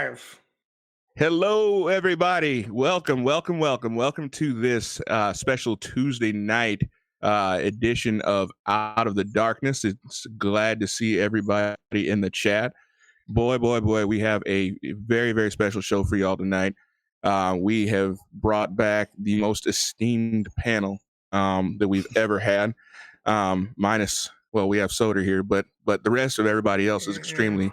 live. Hello, everybody. Welcome to this special Tuesday night edition of Out of the Darkness. It's glad to see everybody in the chat. Boy, we have a very, very special show for y'all tonight. We have brought back the most esteemed panel that we've ever had. Minus, well, we have Soder here, but the rest of everybody else is extremely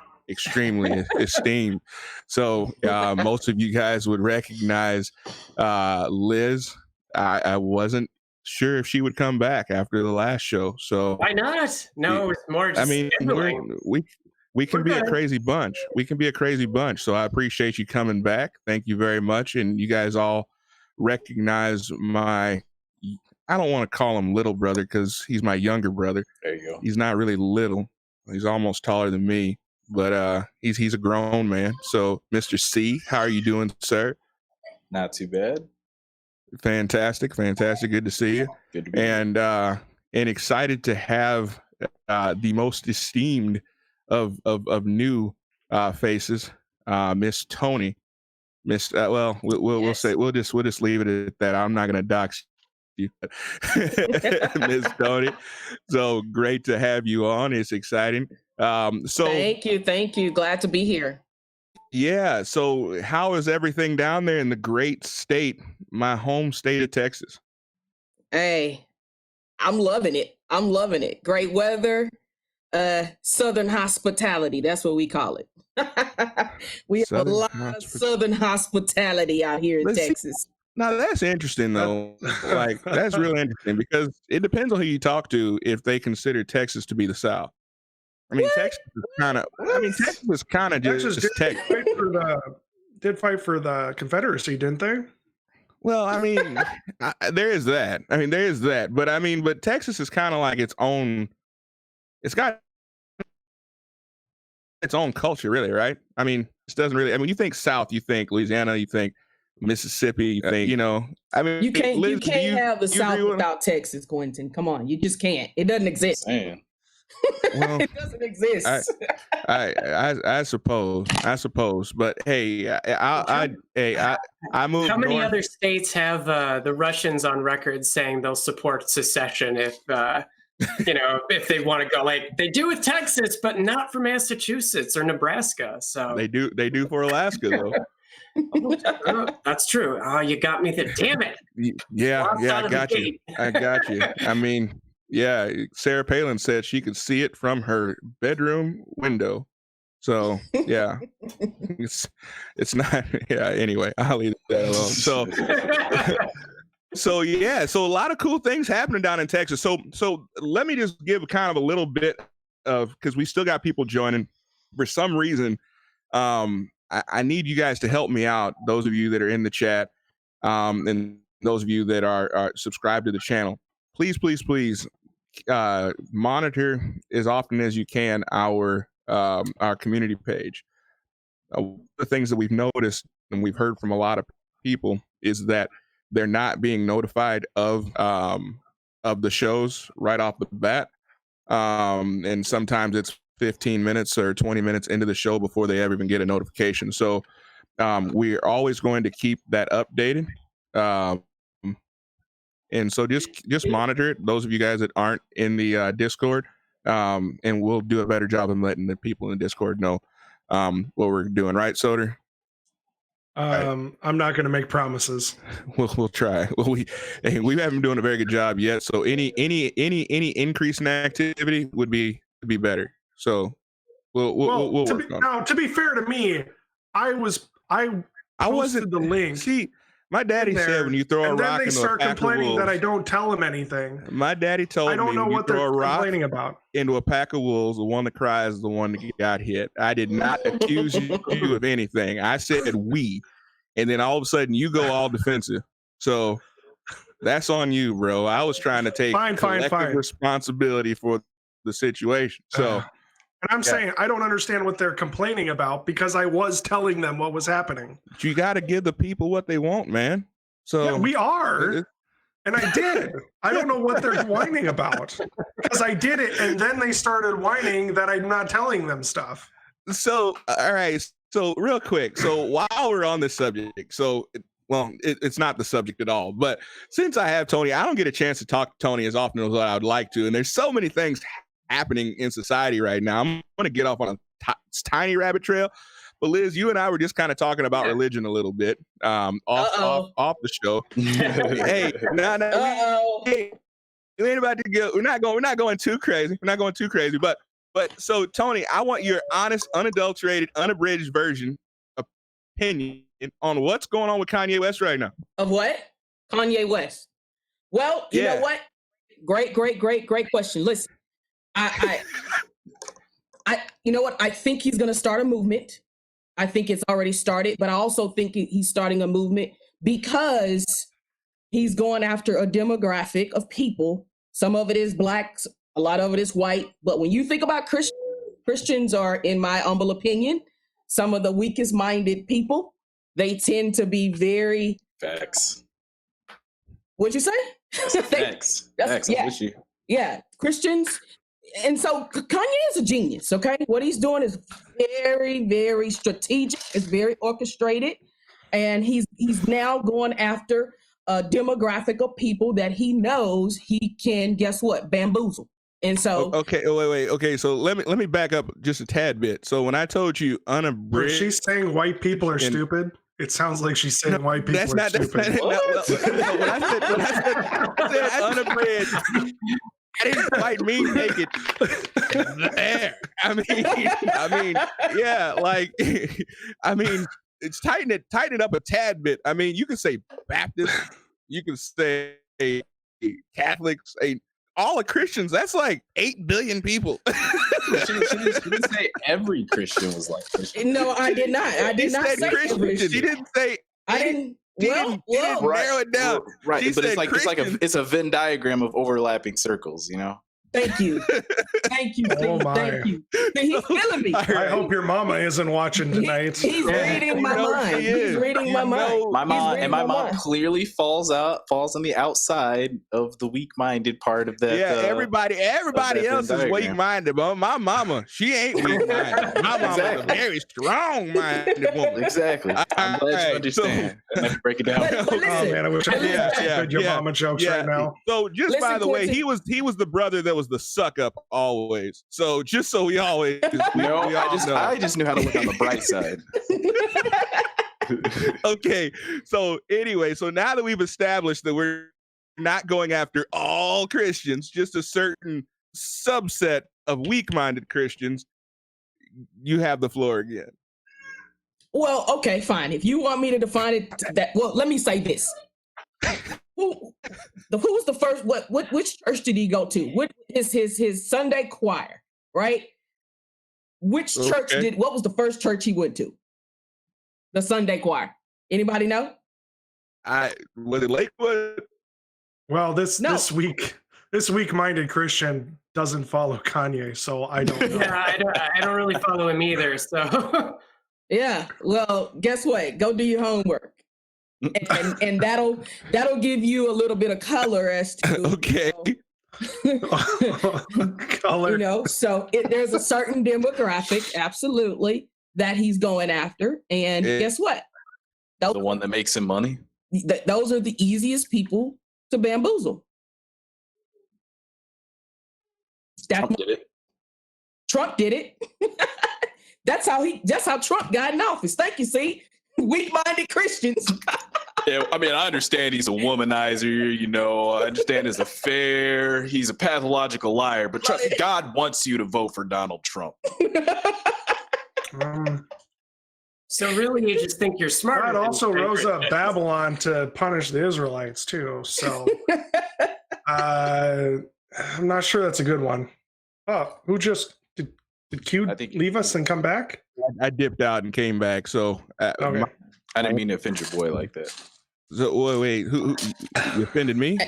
esteemed. So most of you guys would recognize Liz. I wasn't sure if she would come back after the last show. So why not? No, it's more just we can be a crazy bunch. We can be a crazy bunch. So I appreciate you coming back. Thank you very much. And you guys all recognize my, I don't want to call him little brother because he's my younger brother. There you go. He's not really little. He's almost taller than me, but he's a grown man. So Mr. C, how are you doing, sir? Not too bad. Fantastic. Good to see you. Good to be here. And excited to have the most esteemed of new faces, Miss Tony. Miss we'll say we'll just leave it at that. I'm not gonna dox you, Miss Tony. So great to have you on. It's exciting. So thank you. Glad to be here. Yeah. So how is everything down there in the great state, my home state of Texas? Hey, I'm loving it. Great weather, Southern hospitality. That's what we call it. We have a lot of Southern hospitality out here in Texas. Now that's interesting though. Like that's real interesting because it depends on who you talk to if they consider Texas to be the South. I mean, Texas is kind of. I mean, Texas was kind of just did fight for the Confederacy, didn't they? Well, I mean, there is that. But Texas is kind of like its own. It's got its own culture, really, right? I mean, it doesn't really. I mean, you think South, you think Louisiana, you think Mississippi, you think, I mean, you can't have the South without Texas, Quentin. Come on, you just can't. It doesn't exist. Man. Well, it doesn't exist. I suppose, but hey, I moved. How many north. other states have the Russians on record saying they'll support secession if if they want to go like they do with Texas, but not for Massachusetts or Nebraska? So they do for Alaska though. That's true. Oh, you got me there. Damn it. Yeah, I got you. I mean. Yeah, Sarah Palin said she could see it from her bedroom window. So yeah, it's not. Yeah. Anyway, I'll leave that alone. So a lot of cool things happening down in Texas. So let me just give kind of a little bit of because we still got people joining. For some reason, I need you guys to help me out. Those of you that are in the chat, and those of you that are subscribed to the channel, please. Monitor as often as you can our community page. The things that we've noticed and we've heard from a lot of people is that they're not being notified of the shows right off the bat, and sometimes it's 15 minutes or 20 minutes into the show before they ever even get a notification. So we're always going to keep that updated. And so just monitor it, those of you guys that aren't in the Discord, and we'll do a better job of letting the people in the Discord know what we're doing. Right, Soder? I'm not going to make promises. We'll try. Well, we haven't been doing a very good job yet. So any increase in activity would be better. So we'll work on it. Now, to be fair to me, I wasn't the link. See. My daddy said when you throw a rock into a pack of wolves. And then they start complaining that I don't tell them anything. My daddy told me when you throw a rock into a pack of wolves, the one that cries is the one that got hit. I did not accuse you of anything. I said we. And then all of a sudden you go all defensive. So that's on you, bro. I was trying to take collective responsibility for the situation. So and I'm saying I don't understand what they're complaining about because I was telling them what was happening. But you got to give the people what they want, man. So yeah, we are. And I did. I don't know what they're whining about because I did it. And then they started whining that I'm not telling them stuff. So, all right. So real quick. So while we're on this subject, it's not the subject at all. But since I have Tony, I don't get a chance to talk to Tony as often as I would like to. And there's so many things happening in society right now. I'm going to get off on a tiny rabbit trail. But Liz, you and I were just kind of talking about religion a little bit off the show. Hey, we ain't about to go. We're not going too crazy. But so Tony, I want your honest, unadulterated, unabridged opinion on what's going on with Kanye West right now. Of what? Kanye West. Well, you know what? Great question. Listen, I you know what? I think he's going to start a movement. I think it's already started, but I also think he's starting a movement because he's going after a demographic of people. Some of it is blacks, a lot of it is white. But when you think about Christians are, in my humble opinion, some of the weakest minded people. They tend to be very... Facts. What'd you say? Facts. Facts. I'm with you. Yeah, Christians. And so Kanye is a genius, okay? What he's doing is very, very strategic. It's very orchestrated. And he's now going after a demographic of people that he knows he can, guess what, bamboozle. And so... Okay, wait. Okay, so let me back up just a tad bit. So when I told you unabridged... She's saying white people are stupid? It sounds like she's saying white people are stupid. When I said unabridged... I didn't quite mean make it there. I mean, yeah, like, it's tighten it up a tad bit. I mean, you can say Baptist, you can say Catholics, all the Christians. That's like 8 billion people. She didn't say every Christian was like Christian. No, I did not. I did not say Christian. She didn't say. I didn't. Well, narrow it down. Right, She but said it's a Venn diagram of overlapping circles, you know. Thank you. Thank you. Oh my. Thank you. He's killing me. I hope your mama isn't watching tonight. He's reading my mind. He's reading my mind. My mom clearly falls on the outside of the weak-minded part of that. Yeah, everybody else is weak-minded, but my mama, she ain't weak-minded. My mama is a very strong-minded woman. Exactly. I'm glad you understand. Let's break it down. Oh man, I wish I could your mama jokes right now. So just by the way, he was the brother that was the suck up always. So just so we always I just knew how to look on the bright side. Okay. So anyway, so now that we've established that we're not going after all Christians, just a certain subset of weak-minded Christians, you have the floor again. Well, okay, fine. If you want me to define it let me say this. Who was the first? Which church did he go to? What is his Sunday choir? Right? Which church what was the first church he went to? The Sunday choir. Anybody know? Was it Lakewood? Well, this weak-minded Christian doesn't follow Kanye, so I don't know. Yeah, I don't really follow him either. So yeah. Well, guess what? Go do your homework. And that'll give you a little bit of color as to okay. Color. You know, so there's a certain demographic, absolutely, that he's going after, and guess what? The one that makes him money. Those are the easiest people to bamboozle. Trump did it. Trump did it. That's how Trump got in office. Thank you. See. Weak-minded Christians. Yeah, I mean, I understand he's a womanizer, you know, I understand his affair, he's a pathological liar, but trust me, God wants you to vote for Donald Trump. So really, you just think you're smart. God also rose up Babylon to punish the Israelites too, so I'm not sure that's a good one. Oh, who just... Did Q leave us and come back? I dipped out and came back. So okay. I didn't mean to offend your boy like that. So wait, who you offended me?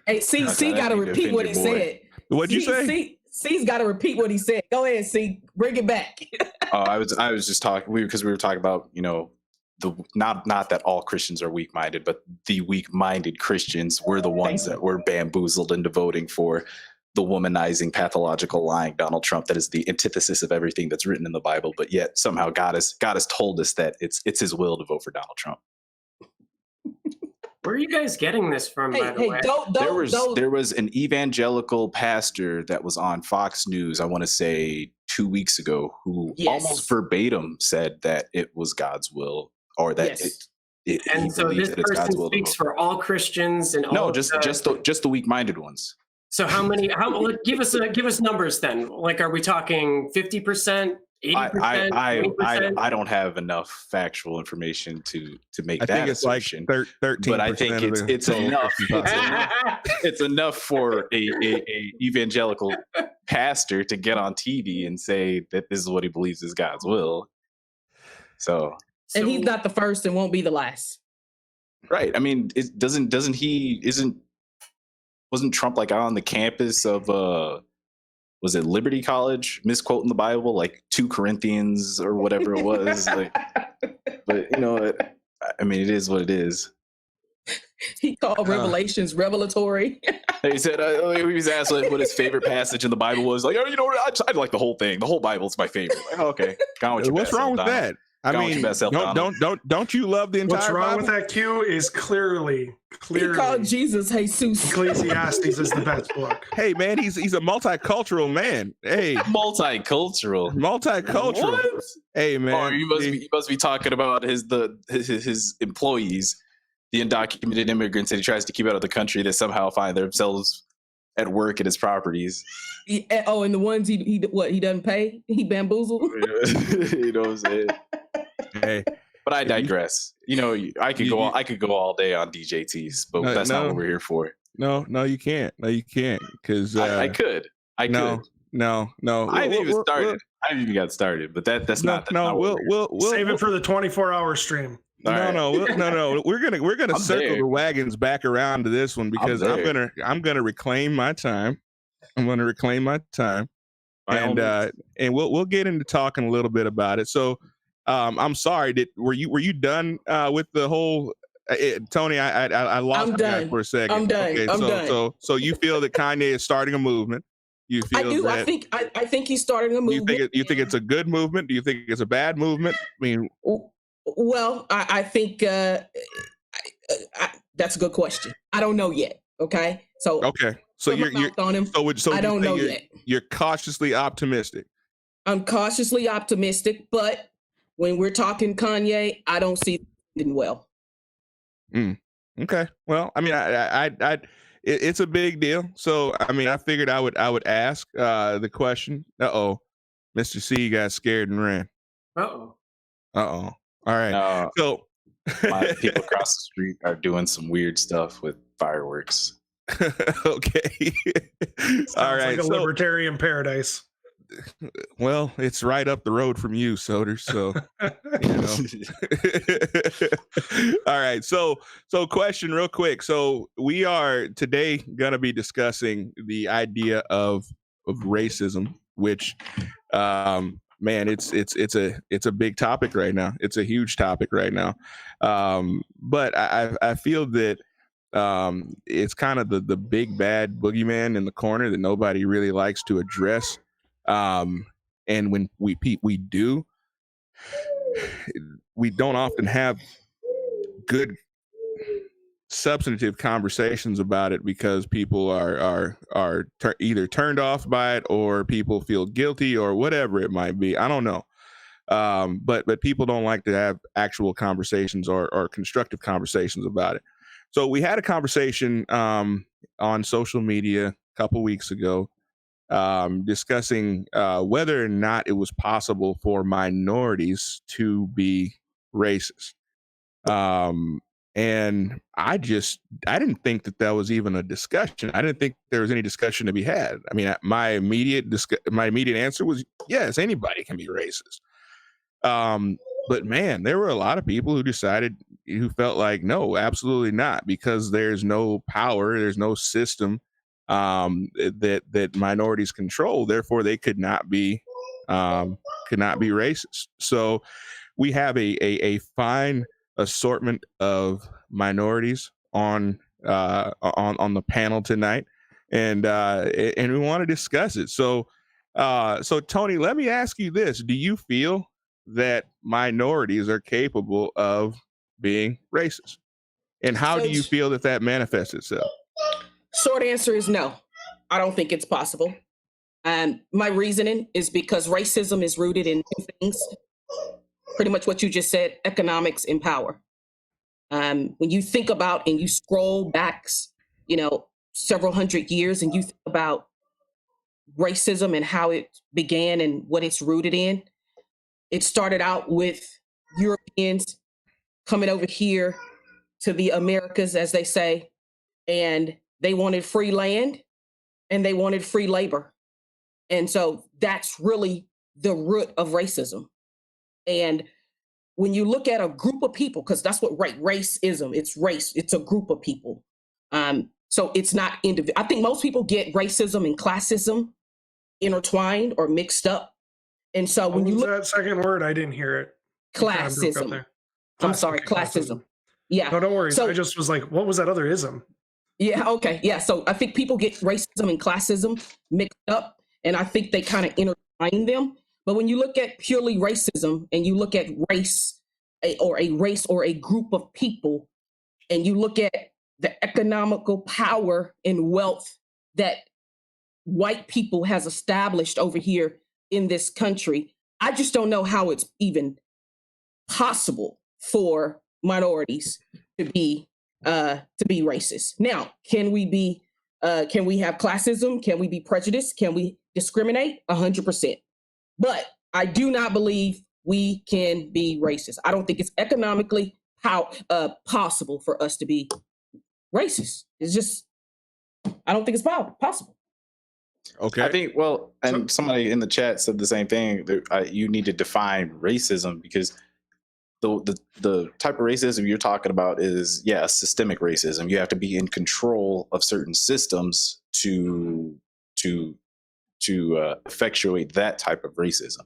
Hey, C got to repeat what he said. What'd you say? C's got to repeat what he said. Go ahead, C. Bring it back. I was just talking because we were talking about, you know, the not that all Christians are weak-minded, but the weak-minded Christians were the ones that were bamboozled into voting for the womanizing, pathological, lying Donald Trump that is the antithesis of everything that's written in the Bible, but yet somehow God has told us that it's his will to vote for Donald Trump. Where are you guys getting this from, by the way? There was an evangelical pastor that was on Fox News, I want to say 2 weeks ago, who almost verbatim said that it was God's will, or that and so this person speaks for all Christians and all just the weak-minded ones. So how many? Give us numbers then. Like, are we talking 50%, 80%? I don't have enough factual information to make that assertion. Like 13%, but I think it's enough. It's enough for a evangelical pastor to get on TV and say that this is what he believes is God's will. So and he's not the first and won't be the last. Right. I mean, wasn't Trump like out on the campus of was it Liberty College, misquoting the Bible, like 2 Corinthians or whatever it was? Like, but I mean, it is what it is. He called Revelations revelatory. He said he was asked like, what his favorite passage in the Bible was. Like, I like the whole thing. The whole Bible is my favorite. Like, okay, what's wrong with that? I mean, don't you love the entire What's wrong Bible? with that, Q, is clearly he called Jesus Jesus. Ecclesiastes is the best book. Hey man, he's a multicultural man. Hey, multicultural. What? Hey man, oh, you must be talking about his employees, the undocumented immigrants that he tries to keep out of the country that somehow find themselves at work at his properties. And the ones he doesn't pay, he bamboozled. You know what I'm saying? Hey, but I digress. I could go all day on DJTs, but that's not what we're here for. No, you can't. No, you can't. Because I could. No. I haven't even started. I haven't even got started. But that's not. No, we'll save it for the 24-hour stream. No. We're gonna circle the wagons back around to this one because I'm gonna reclaim my time. I'm gonna reclaim my time, and we'll get into talking a little bit about it. So, I'm sorry. Were you done with the whole? Tony, I lost you for a second. I'm done. Okay, I'm done. So you feel that Kanye is starting a movement? You feel I do. That, I think he's starting a movement. You think it's a good movement? Do you think it's a bad movement? I mean, well, I think that's a good question. I don't know yet. Okay, so you're on him. So I don't know yet. You're cautiously optimistic. I'm cautiously optimistic, but when we're talking Kanye, I don't see it well. Okay. Well, I mean, it's a big deal. So, I mean, I figured I would ask the question. Mr. C got scared and ran. All right. So my people across the street are doing some weird stuff with fireworks. Okay. All right. Like a libertarian paradise. Well, it's right up the road from you, Soder. So, All right. So question real quick. So we are today going to be discussing the idea of racism, which, man, it's a big topic right now. It's a huge topic right now. But I feel that it's kind of the big bad boogeyman in the corner that nobody really likes to address. And when we do, we don't often have good substantive conversations about it because people are either turned off by it or people feel guilty or whatever it might be. I don't know. But people don't like to have actual conversations or constructive conversations about it. So we had a conversation on social media a couple weeks ago discussing whether or not it was possible for minorities to be racist. And I didn't think that was even a discussion. I didn't think there was any discussion to be had. I mean, my immediate answer was yes, anybody can be racist. But man, there were a lot of people who felt like no, absolutely not, because there's no power, there's no system that minorities control. Therefore, they could not be racist. So we have a fine assortment of minorities on the panel tonight. and we want to discuss it. So Tony, let me ask you this: do you feel that minorities are capable of being racist, and how do you feel that manifests itself? Short answer is no. I don't think it's possible. And my reasoning is because racism is rooted in two things. Pretty much what you just said, economics and power. When you think about and you scroll back, several hundred years and you think about racism and how it began and what it's rooted in, it started out with Europeans coming over here to the Americas, as they say, and they wanted free land and they wanted free labor. And so that's really the root of racism. And when you look at a group of people, because that's what racism, it's race, it's a group of people. So it's not individual. I think most people get racism and classism intertwined or mixed up. And so when you look at that second word, I didn't hear it. Classism. I'm sorry, classism. Yeah. No, don't worry. So, I just was like, what was that other ism? Yeah. Okay. Yeah. So I think people get racism and classism mixed up, and I think they kind of intertwine them. But when you look at purely racism and you look at race or a group of people, and you look at the economical power and wealth that white people has established over here in this country, I just don't know how it's even possible for minorities to be racist. Now, can we have classism? Can we be prejudiced? Can we discriminate? 100%. But I do not believe we can be racist. I don't think it's economically possible for us to be racist. It's just, I don't think it's possible. Okay. I think, and somebody in the chat said the same thing. You need to define racism, because the type of racism you're talking about is, systemic racism. You have to be in control of certain systems to effectuate that type of racism.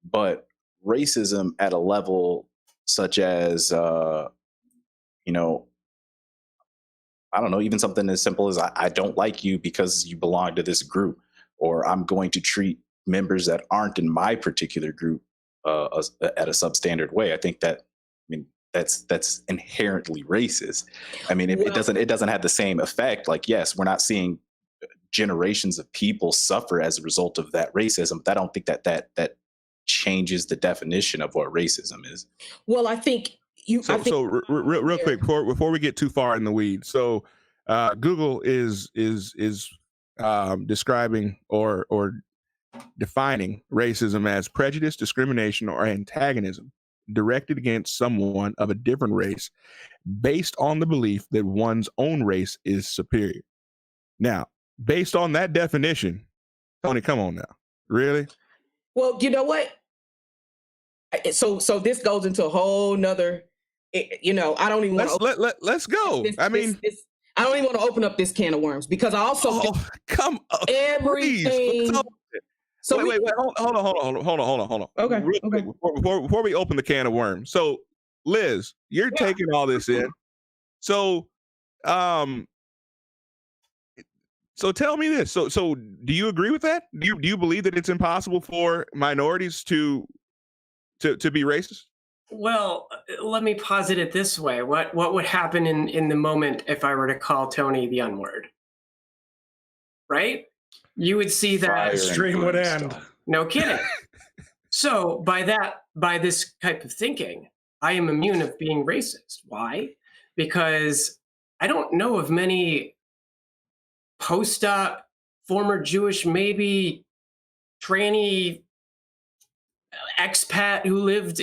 But racism at a level such as, I don't know, even something as simple as I don't like you because you belong to this group, or I'm going to treat members that aren't in my particular group at a substandard way. I think that's inherently racist. I mean, it doesn't have the same effect. Like, yes, we're not seeing generations of people suffer as a result of that racism, but I don't think that changes the definition of what racism is. Well, I think real quick before we get too far in the weeds. So Google is describing or defining racism as prejudice, discrimination, or antagonism directed against someone of a different race based on the belief that one's own race is superior. Now, based on that definition, Tony, come on now. Really? Well, you know what? So this goes into a whole nother, I don't even want to. Let's go. I don't even want to open up this can of worms, because I also come on, everything. Please. So wait, hold on. Okay. Quick, before we open the can of worms. So Liz, you're taking all this in. So tell me this. So do you agree with that? Do you believe that it's impossible for minorities to be racist? Well, let me posit it this way. What would happen in the moment if I were to call Tony the N-word? Right? You would see that stream would end. No kidding. So by this type of thinking, I am immune of being racist. Why? Because I don't know of many post-op, former Jewish, maybe tranny expat who lived,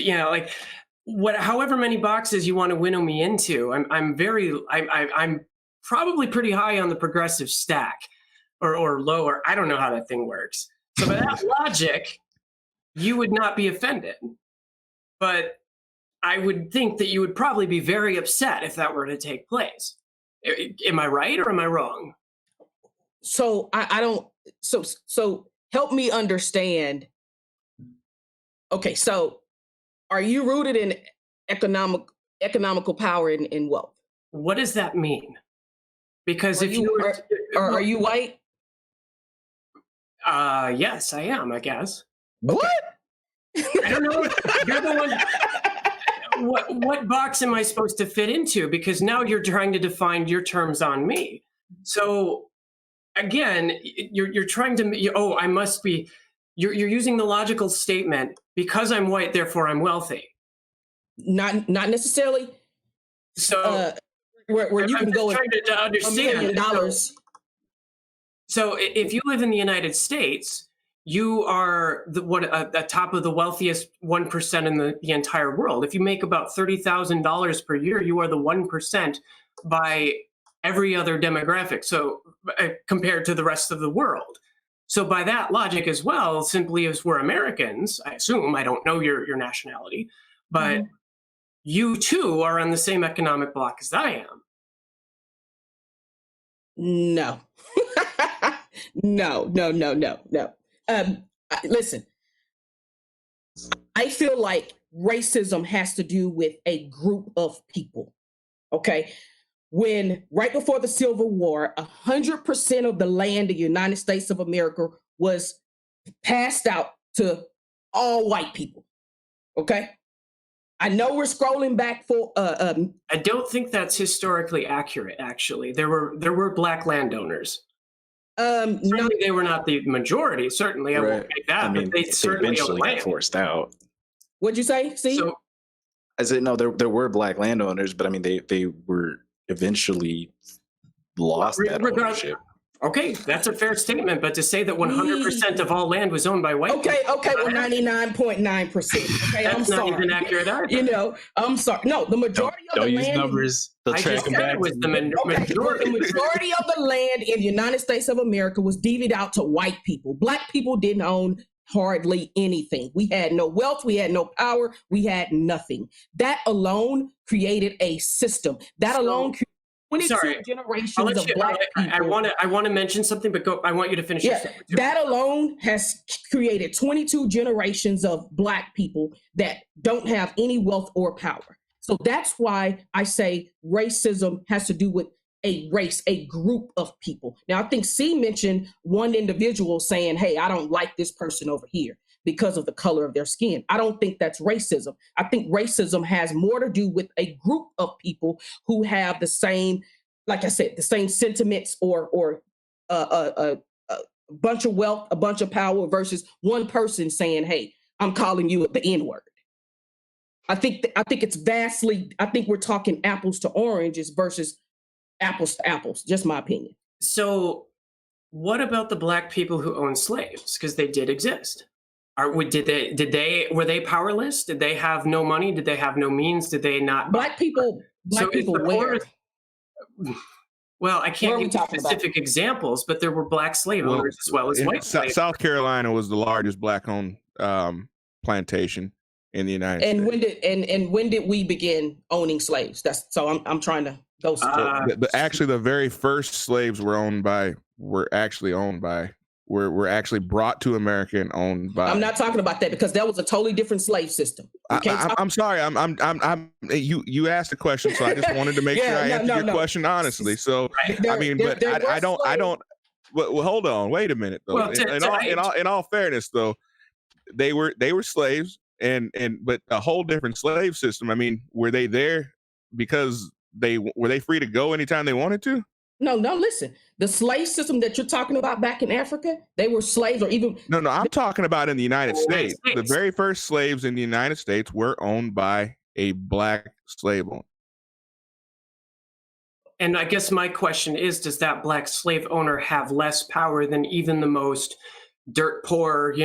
however many boxes you want to winnow me into. I'm probably pretty high on the progressive stack, or lower. I don't know how that thing works. So by that logic, you would not be offended. But I would think that you would probably be very upset if that were to take place. Am I right or am I wrong? So I don't. So help me understand. Okay, so are you rooted in economical power and wealth? What does that mean? Because are you white? Yes, I am, I guess. What? I don't know. You're the one. What box am I supposed to fit into? Because now you're trying to define your terms on me. So again, you're trying to. Oh, I must be. You're using the logical statement because I'm white, therefore I'm wealthy. Not necessarily. So where you can go trying to understand $1 million. So if you live in the United States, you are the top of the wealthiest 1% in the entire world. If you make about $30,000 per year, you are the 1% by every other demographic. So compared to the rest of the world. So by that logic as well, simply as we're Americans, I assume, I don't know your nationality, but you too are on the same economic block as I am. No. No. Listen, I feel like racism has to do with a group of people. Okay. When right before the Civil War, 100% of the land of the United States of America was passed out to all white people. Okay. I know we're scrolling back for. I don't think that's historically accurate. Actually, there were black landowners. Certainly they were not the majority. Certainly, I won't make that. But they certainly eventually got forced out. What'd you say? See, so, I said no. There were black landowners, but I mean they were eventually lost that ownership. Okay, that's a fair statement. But to say that 100% of all land was owned by white people, well, 99.9%. Okay, that's not even accurate either. I'm sorry. No, the majority of the land. Don't use numbers. They'll track them back. Was the majority. The majority of the land in the United States of America was deeded out to white people. Black people didn't own hardly anything. We had no wealth. We had no power. We had nothing. That alone created a system. That alone created 22 generations of black people. I want to mention something, but I want you to finish. Yeah, that alone has created 22 generations of black people that don't have any wealth or power. So that's why I say racism has to do with a race, a group of people. Now, I think C mentioned one individual saying, hey, I don't like this person over here because of the color of their skin. I don't think that's racism. I think racism has more to do with a group of people who have the same, like I said, the same sentiments or a bunch of wealth, a bunch of power versus one person saying, hey, I'm calling you the N-word. I think it's vastly, I think we're talking apples to oranges versus apples to apples, just my opinion. So what about the black people who owned slaves? Because they did exist. Were they powerless? Did they have no money? Did they have no means? Did they not? Black people where? Well, I can't give specific examples, but there were black slave owners as well as white slaves. South Carolina was the largest black-owned plantation in the United States. When did we begin owning slaves? I'm trying to go. But actually, the very first slaves were actually brought to America and owned by. I'm not talking about that because that was a totally different slave system. I'm sorry. You asked a question, so I just wanted to make sure I answered your question honestly. So I don't. Well, hold on. Wait a minute though. Well, in all fairness though, they were slaves but a whole different slave system. I mean, were they there because were they free to go anytime they wanted to? No, listen. The slave system that you're talking about back in Africa, they were slaves or even... No, I'm talking about in the United States. The very first slaves in the United States were owned by a black slave owner. And I guess my question is, does that black slave owner have less power than even the most dirt poor,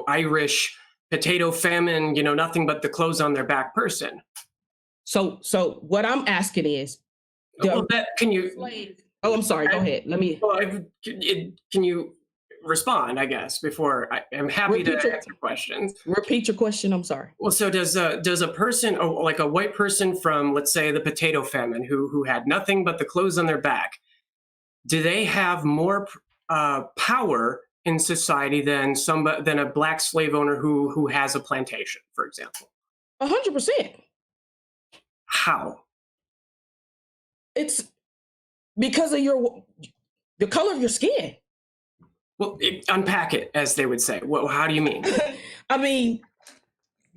Irish potato famine, nothing but the clothes on their back person? So what I'm asking is... can you... Oh, I'm sorry. Go ahead. Let me. Can you respond? I guess before I'm happy to answer questions. Repeat your question. I'm sorry. Well, so does a person, like a white person from, let's say, the potato famine, who had nothing but the clothes on their back, do they have more power in society than a black slave owner who has a plantation, for example? 100%. How? It's because of the color of your skin. Well, unpack it, as they would say. How do you mean? I mean,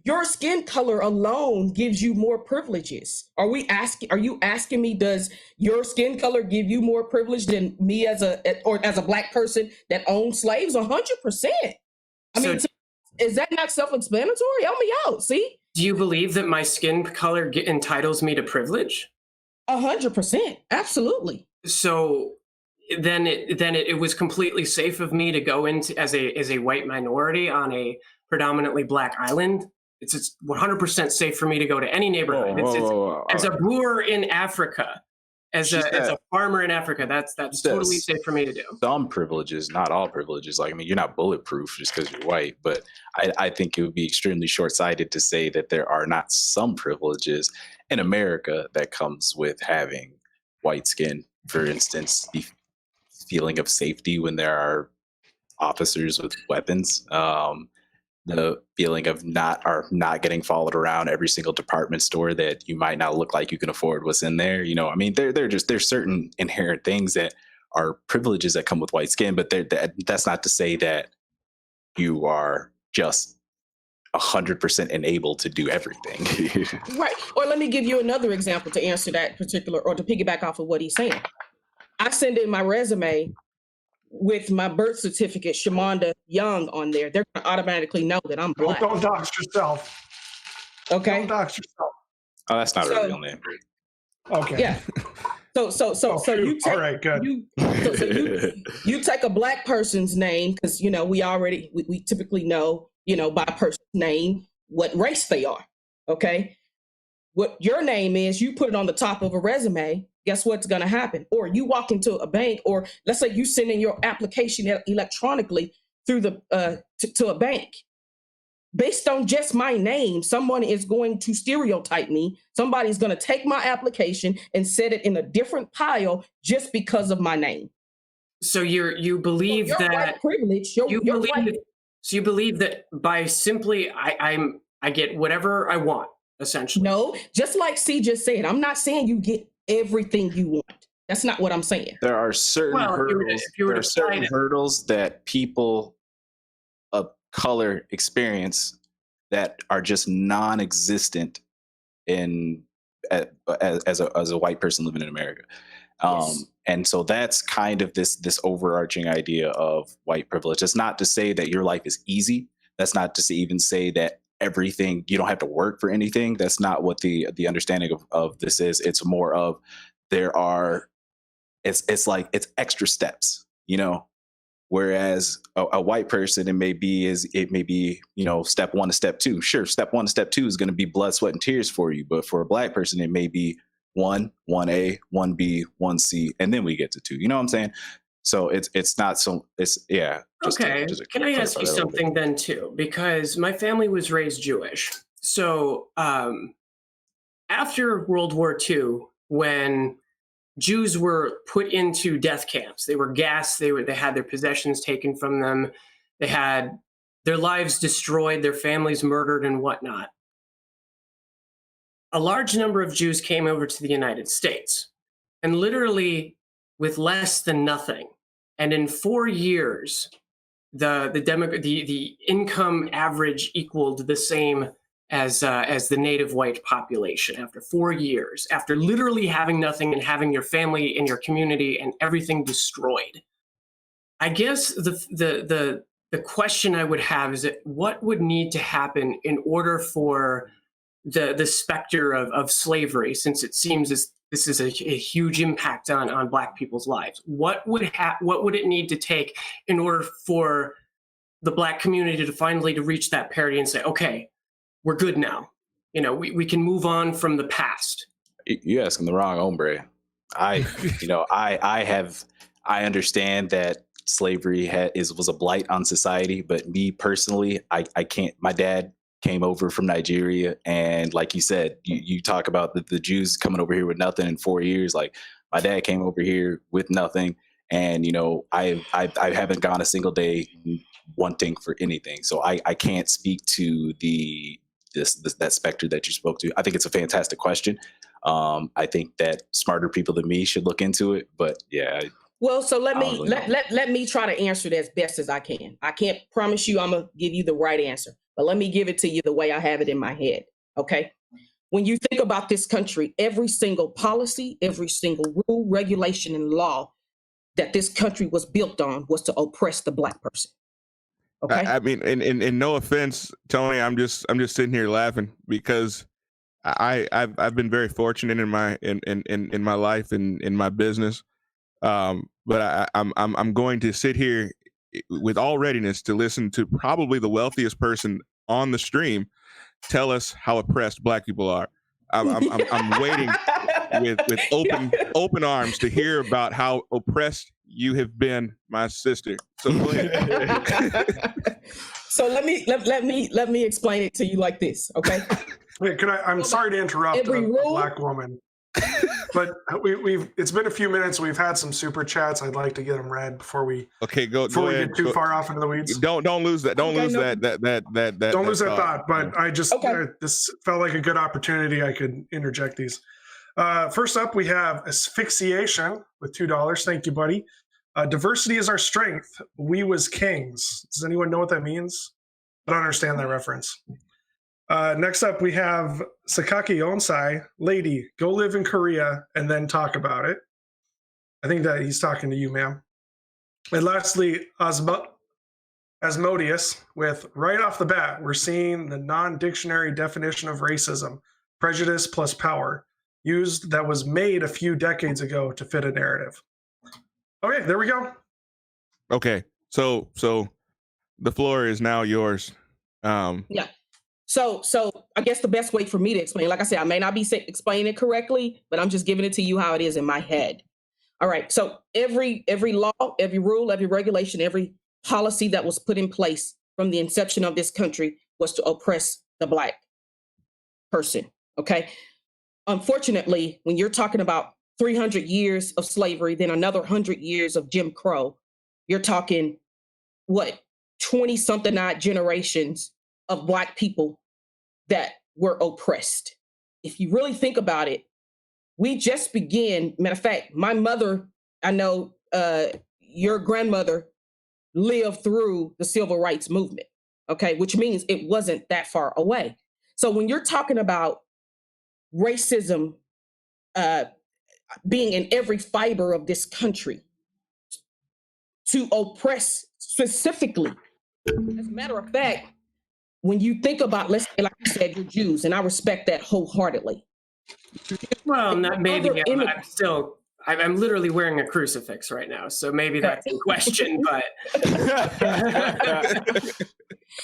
your skin color alone gives you more privileges. Are you asking me, does your skin color give you more privilege than me as a Black person that owns slaves? 100%. I mean, is that not self-explanatory? Help me out. See? Do you believe that my skin color entitles me to privilege? 100%. Absolutely. So then it was completely safe of me to go into as a white minority on a predominantly Black island. It's 100% safe for me to go to any neighborhood. As a brewer in Africa, as a farmer in Africa, that's totally safe for me to do. Some privileges, not all privileges. Like, I mean, you're not bulletproof just because you're white, but I think it would be extremely short-sighted to say that there are not some privileges in America that comes with having white skin. For instance, the feeling of safety when there are officers with weapons. The feeling of not getting followed around every single department store that you might not look like you can afford what's in there. You know, I mean, there's certain inherent things that are privileges that come with white skin, but that's not to say that you are just 100% enabled to do everything. Right. Or let me give you another example to answer that particular, or to piggyback off of what he's saying. I send in my resume with my birth certificate, Shamonda Young, on there. They're going to automatically know that I'm Black. Don't dox yourself. Okay. Don't dox yourself. Oh, that's not a real name. Okay. Yeah. So you take, all right, good. You take a Black person's name, because we typically know, by a person's name what race they are. Okay. What your name is, you put it on the top of a resume. Guess what's going to happen? Or you walk into a bank, or let's say you send in your application electronically through to a bank. Based on just my name, someone is going to stereotype me. Somebody's going to take my application and set it in a different pile just because of my name. So you believe so that white privilege. So you believe that by simply I get whatever I want, essentially. No, just like C just said, I'm not saying you get everything you want. That's not what I'm saying. There are certain hurdles that people of color experience that are just non-existent as a white person living in America. Yes. And so that's kind of this overarching idea of white privilege. It's not to say that your life is easy. That's not to even say that everything, you don't have to work for anything. That's not what the understanding of this is. It's more of it's like it's extra steps, whereas a white person, it may be step 1 to step 2. Sure, step 1 to step 2 is going to be blood, sweat, and tears for you, but for a Black person, it may be 1A, 1B, 1C, and then we get to 2. You know what I'm saying? So it's not so it's yeah. Okay. Can I ask you something then too? Because my family was raised Jewish. So after World War II, when Jews were put into death camps, they were gassed, they had their possessions taken from them, they had their lives destroyed, their families murdered and whatnot. A large number of Jews came over to the United States, and literally with less than nothing. And in 4 years, the income average equaled the same as the native white population. After 4 years, after literally having nothing and having your family and your community and everything destroyed. I guess the question I would have is that what would need to happen in order for the specter of slavery, since it seems as this is a huge impact on Black people's lives. What would it need to take in order for the Black community to finally reach that parity and say, okay, we're good now. We can move on from the past. You're asking the wrong hombre. I understand that slavery was a blight on society, but me personally, I can't. My dad came over from Nigeria, and like you said, you talk about the Jews coming over here with nothing in 4 years. Like, my dad came over here with nothing, and I haven't gone a single day wanting for anything. So I can't speak to that specter that you spoke to. I think it's a fantastic question. I think that smarter people than me should look into it. But yeah, Well, so let me try to answer it as best as I can. I can't promise you I'm gonna give you the right answer, but let me give it to you the way I have it in my head. Okay. When you think about this country, every single policy, every single rule, regulation, and law that this country was built on was to oppress the Black person. Okay. I mean, and no offense, Tony, I'm just sitting here laughing because I've been very fortunate in my life and in my business. But I'm going to sit here with all readiness to listen to probably the wealthiest person on the stream tell us how oppressed Black people are. I'm waiting with open arms to hear about how oppressed you have been, my sister. So go ahead. So let me explain it to you like this, okay? Wait, I'm sorry to interrupt a Black woman, but it's been a few minutes. We've had some super chats. I'd like to get them read before we go ahead. Get too far off into the weeds. Don't lose that. Don't lose that. Don't lose that thought. But I just this felt like a good opportunity. I could interject these. First up, we have asphyxiation with $2. Thank you, buddy. Diversity is our strength. We was kings. Does anyone know what that means? I don't understand that reference. Next up, we have Sakaki Onsai. Lady, go live in Korea and then talk about it. I think that he's talking to you, ma'am. And lastly, Asmodeus with right off the bat, we're seeing the non-dictionary definition of racism, prejudice plus power, used that was made a few decades ago to fit a narrative. Okay, there we go. Okay, so the floor is now yours. Yeah. So I guess the best way for me to explain, like I said, I may not be explaining it correctly, but I'm just giving it to you how it is in my head. All right. So every law, every rule, every regulation, every policy that was put in place from the inception of this country was to oppress the Black person. Okay. Unfortunately, when you're talking about 300 years of slavery, then another 100 years of Jim Crow, you're talking, 20-something odd generations of Black people that were oppressed. If you really think about it, we just began. Matter of fact, my mother, I know your grandmother lived through the civil rights movement, okay, which means it wasn't that far away. So when you're talking about racism being in every fiber of this country to oppress specifically, as a matter of fact, when you think about, let's say, like you said, you're Jews, and I respect that wholeheartedly. Well, maybe I'm literally wearing a crucifix right now, so maybe that's in question, but.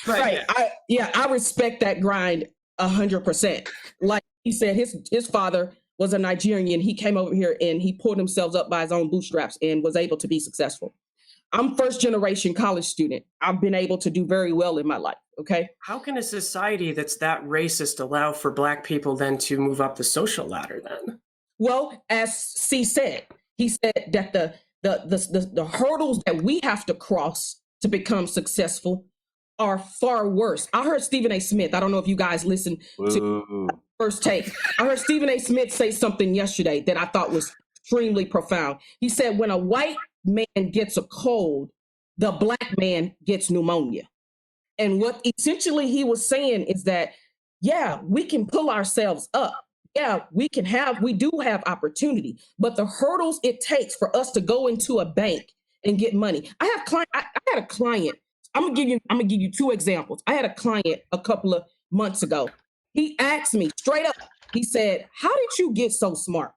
Right. I respect that grind 100%. Like he said, his father was a Nigerian. He came over here and he pulled himself up by his own bootstraps and was able to be successful. I'm first generation college student. I've been able to do very well in my life. Okay. How can a society that's that racist allow for Black people then to move up the social ladder then? Well, as C said, he said that the hurdles that we have to cross to become successful are far worse. I heard Stephen A. Smith. I don't know if you guys listened to First Take. I heard Stephen A. Smith say something yesterday that I thought was extremely profound. He said, when a white man gets a cold, the Black man gets pneumonia. And what essentially he was saying is that, yeah, we can pull ourselves up. Yeah, we do have opportunity, but the hurdles it takes for us to go into a bank and get money. I had a client. I'm gonna give you two examples. I had a client a couple of months ago. He asked me straight up. He said, "How did you get so smart?"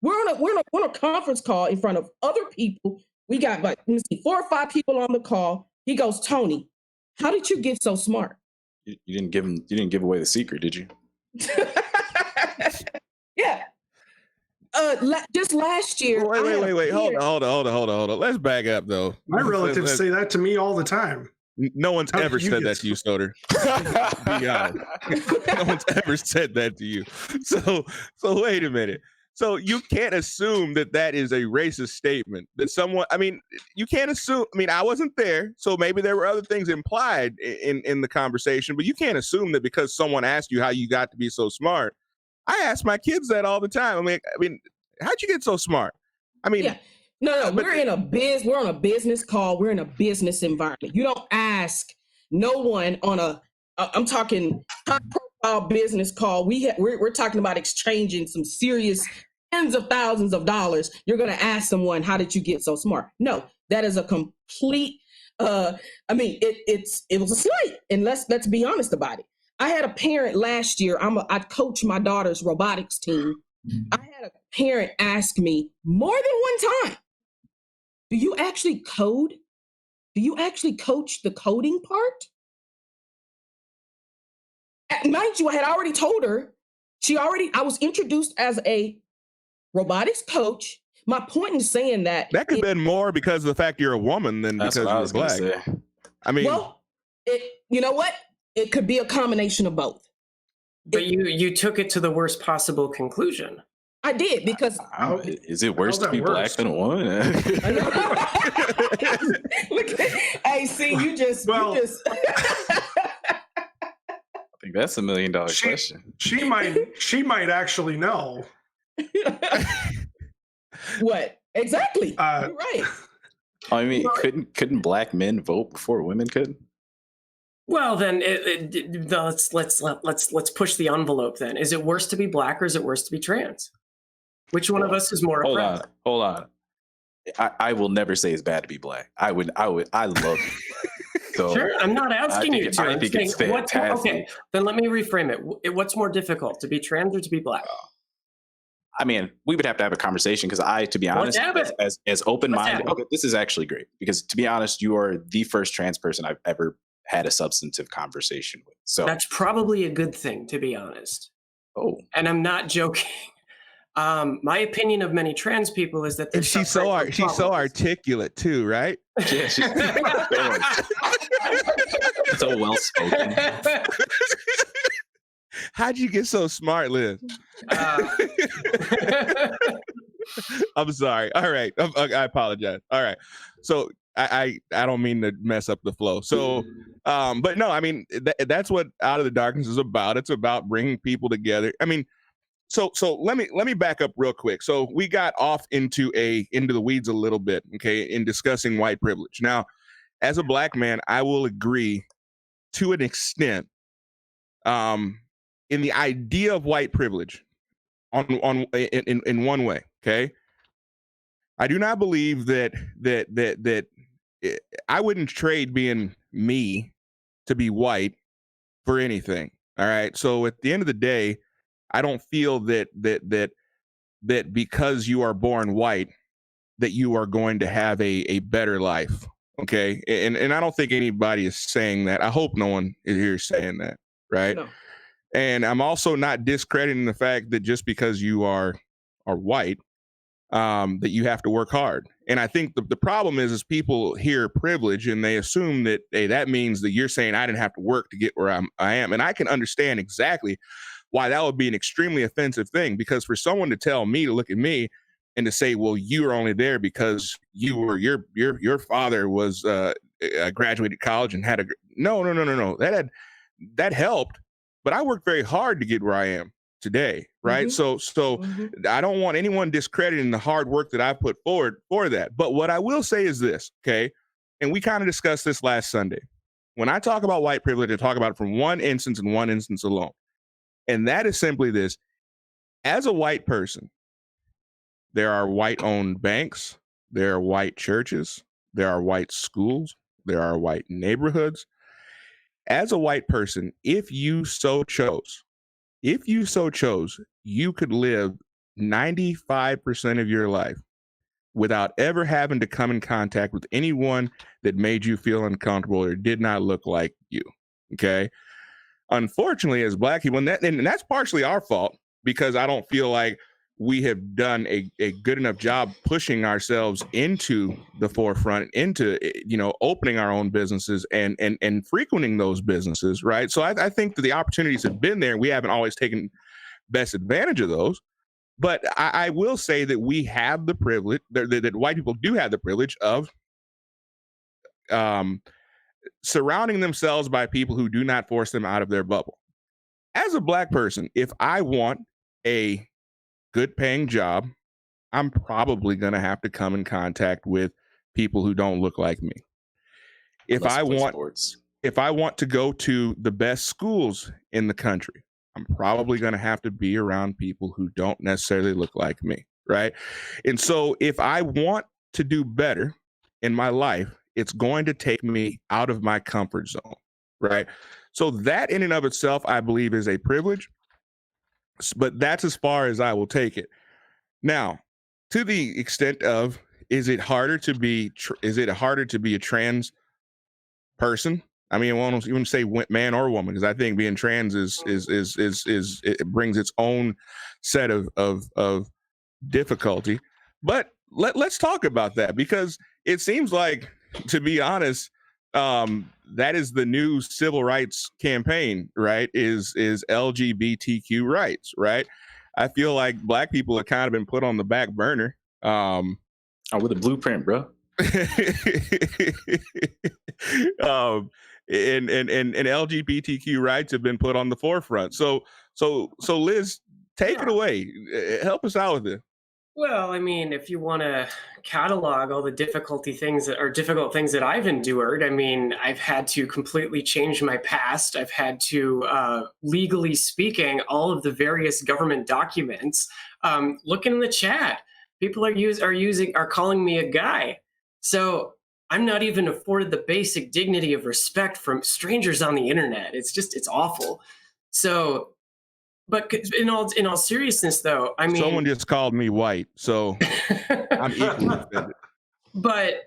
We're on a conference call in front of other people. We got 4 or 5 people on the call. He goes, "Tony, how did you get so smart?" You didn't give away the secret, did you? Yeah. Just last year. Wait. Hold on. Let's back up though. My relatives say that to me all the time. No one's ever said that to you, Stoder. Be honest. No one's ever said that to you. So wait a minute. So you can't assume that is a racist statement. That someone, you can't assume. I wasn't there, so maybe there were other things implied in the conversation. But you can't assume that because someone asked you how you got to be so smart. I ask my kids that all the time. How'd you get so smart? Yeah. No, we're on a business call. We're in a business environment. You don't ask no one on I'm talking high profile business call. We're talking about exchanging some serious tens of thousands of dollars. You're going to ask someone, how did you get so smart? No, that is a complete, it was a slight. And let's be honest about it. I had a parent last year. I coach my daughter's robotics team. I had a parent ask me more than one time, do you actually code? Do you actually coach the coding part? Mind you, I had already told her, I was introduced as a robotics coach. My point in saying that could have been more because of the fact you're a woman than because you're black. I mean, well, you know what? It could be a combination of both. But you took it to the worst possible conclusion. I did, because is it worse to be black than a woman? Hey, see, you just I think that's $1 million question. She might actually know. What exactly? You're right. I mean, couldn't black men vote before women could? Well, then let's push the envelope. Then, is it worse to be black or is it worse to be trans? Which one of us is more oppressed? Hold on. I will never say it's bad to be black. I love being black. So sure, I'm not asking you to. I think it's fantastic. Okay, then let me reframe it. What's more difficult, to be trans or to be black? I mean, we would have to have a conversation because to be honest, as open-minded, okay, this is actually great because to be honest, you are the first trans person I've ever had a substantive conversation with. So that's probably a good thing, to be honest. Oh, and I'm not joking. My opinion of many trans people is that she's so articulate too, right? Yeah, she's so well spoken. How'd you get so smart, Liz? I'm sorry. All right, I apologize. All right, so I don't mean to mess up the flow. So, but no, I mean that's what Out of the Darkness is about. It's about bringing people together. I mean. So let me back up real quick. So we got off into the weeds a little bit, okay, in discussing white privilege. Now, as a black man, I will agree to an extent in the idea of white privilege in one way, okay? I do not believe that I wouldn't trade being me to be white for anything. All right. So at the end of the day, I don't feel that because you are born white, that you are going to have a better life. Okay. And I don't think anybody is saying that. I hope no one is here saying that. Right. No. And I'm also not discrediting the fact that just because you are white, that you have to work hard. And I think the problem is people hear privilege and they assume that, hey, that means that you're saying I didn't have to work to get where I am. And I can understand exactly why that would be an extremely offensive thing, because for someone to tell me to look at me and to say, well, you are only there because your father was graduated college and had no. That helped, but I worked very hard to get where I am today. Right. Mm-hmm. So I don't want anyone discrediting the hard work that I put forward for that. But what I will say is this. OK, and we kind of discussed this last Sunday. When I talk about white privilege, I talk about it from one instance and one instance alone. And that is simply this. As a white person, there are white-owned banks, there are white churches, there are white schools, there are white neighborhoods. As a white person, if you so chose, you could live 95% of your life without ever having to come in contact with anyone that made you feel uncomfortable or did not look like you, okay? Unfortunately, as black people, and that's partially our fault, because I don't feel like we have done a good enough job pushing ourselves into the forefront, into, opening our own businesses and frequenting those businesses, right? So I think that the opportunities have been there. We haven't always taken best advantage of those. But I will say that we have the privilege, that white people do have the privilege of surrounding themselves by people who do not force them out of their bubble. As a black person, if I want a good paying job, I'm probably going to have to come in contact with people who don't look like me. If I want to go to the best schools in the country, I'm probably going to have to be around people who don't necessarily look like me, right? And so if I want to do better in my life, it's going to take me out of my comfort zone, right? So that in and of itself, I believe, is a privilege, but that's as far as I will take it. Now, to the extent of, is it harder to be a trans person? I mean, I won't even say man or woman, because I think being trans is it brings its own set of difficulty. But let's talk about that, because it seems like, to be honest, that is the new civil rights campaign, right? Is LGBTQ rights, right? I feel like Black people have kind of been put on the back burner. With a blueprint, bro. And LGBTQ rights have been put on the forefront. So Liz, take it away. Help us out with it. Well, I mean, if you want to catalog all the difficult things that I've endured, I mean, I've had to completely change my past. I've had to, legally speaking, all of the various government documents. Look in the chat. People are calling me a guy. So I'm not even afforded the basic dignity of respect from strangers on the internet. It's awful. So, but in all seriousness, though, I mean, someone just called me white, so I'm equally offended. But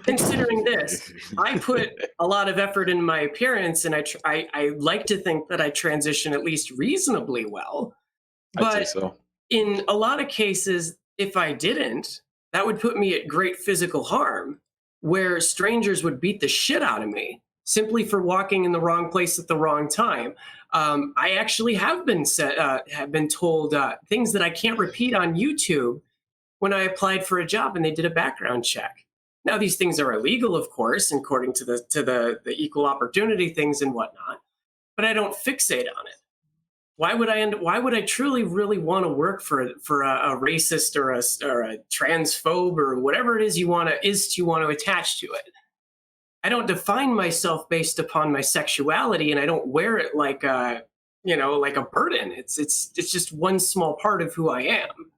considering this, I put a lot of effort in my appearance, and I like to think that I transition at least reasonably well. But I'd say so. In a lot of cases, if I didn't, that would put me at great physical harm, where strangers would beat the shit out of me simply for walking in the wrong place at the wrong time. I actually have been told things that I can't repeat on YouTube when I applied for a job and they did a background check. Now, these things are illegal, of course, according to the equal opportunity things and whatnot, but I don't fixate on it. Why would I truly really want to work for a racist or a transphobe or whatever it is you want to attach to it? I don't define myself based upon my sexuality, and I don't wear it like a burden. It's just one small part of who I am.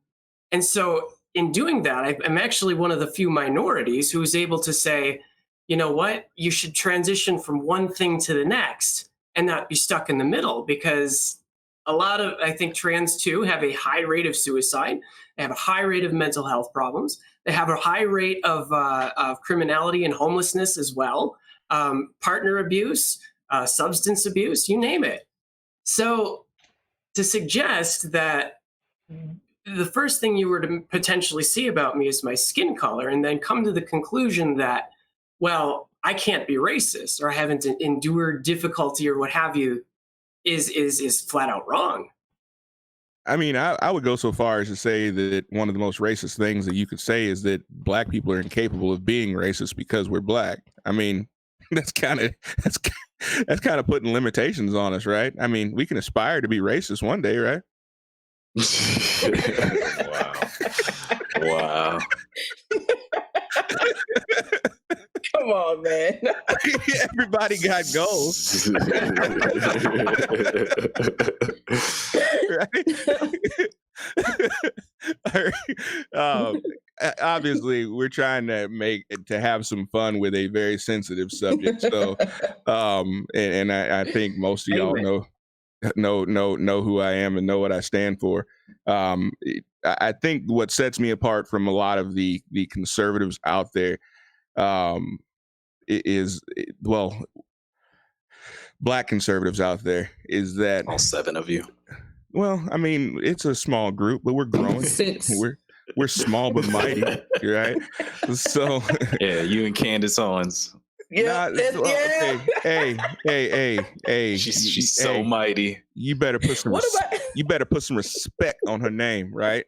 And so in doing that, I'm actually one of the few minorities who is able to say, you know what, you should transition from one thing to the next and not be stuck in the middle, because I think trans too have a high rate of suicide. They have a high rate of mental health problems. They have a high rate of criminality and homelessness as well. Partner abuse, substance abuse, you name it. So to suggest that the first thing you were to potentially see about me is my skin color, and then come to the conclusion that, well, I can't be racist or I haven't endured difficulty or what have you, is flat out wrong. I mean, I would go so far as to say that one of the most racist things that you could say is that Black people are incapable of being racist because we're Black. I mean, that's kind of putting limitations on us, right? I mean, we can aspire to be racist one day, right? Wow. Come on, man. Everybody got goals. Right? Obviously, we're trying to have some fun with a very sensitive subject. So, and I think most of y'all know who I am and know what I stand for. I think what sets me apart from a lot of the conservatives out there is Black conservatives out there, is that all 7 of you. Well, I mean, it's a small group, but we're growing. We're small but mighty, right? So yeah, you and Candace Owens. Yeah. Hey. She's so mighty. You better put some respect on her name, right?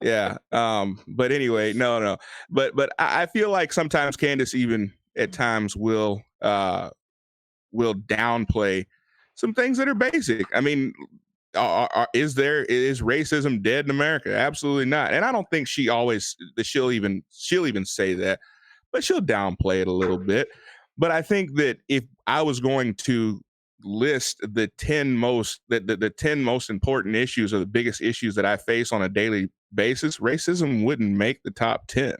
Yeah. But anyway, no. But I feel like sometimes Candace even at times will downplay some things that are basic. I mean, is racism dead in America? Absolutely not. And I don't think she'll even say that, but she'll downplay it a little bit. But I think that if I was going to list the 10 most important issues or the biggest issues that I face on a daily basis, racism wouldn't make the top 10,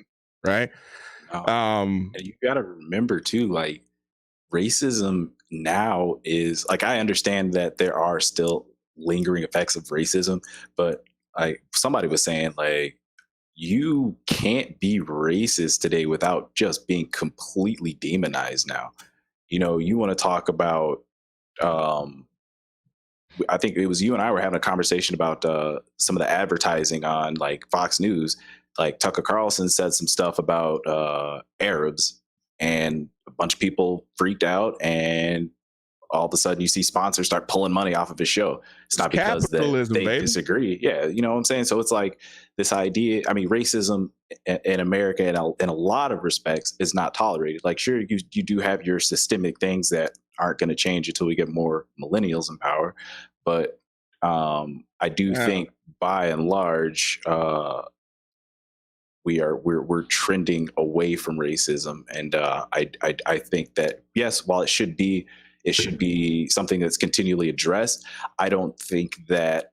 right? And you got to remember too, like, racism now is like, I understand that there are still lingering effects of racism, but like somebody was saying, like, you can't be racist today without just being completely demonized now. You know, you want to talk about, I think it was you and I were having a conversation about some of the advertising on like Fox News. Like Tucker Carlson said some stuff about Arabs, and a bunch of people freaked out, and all of a sudden you see sponsors start pulling money off of his show. It's not because they disagree. Yeah, you know what I'm saying? So it's like this idea, I mean, racism in America in a lot of respects is not tolerated. Like, sure, you do have your systemic things that aren't going to change until we get more millennials in power. But I do think by and large, we're trending away from racism. And I think that, yes, while it should be something that's continually addressed, I don't think that,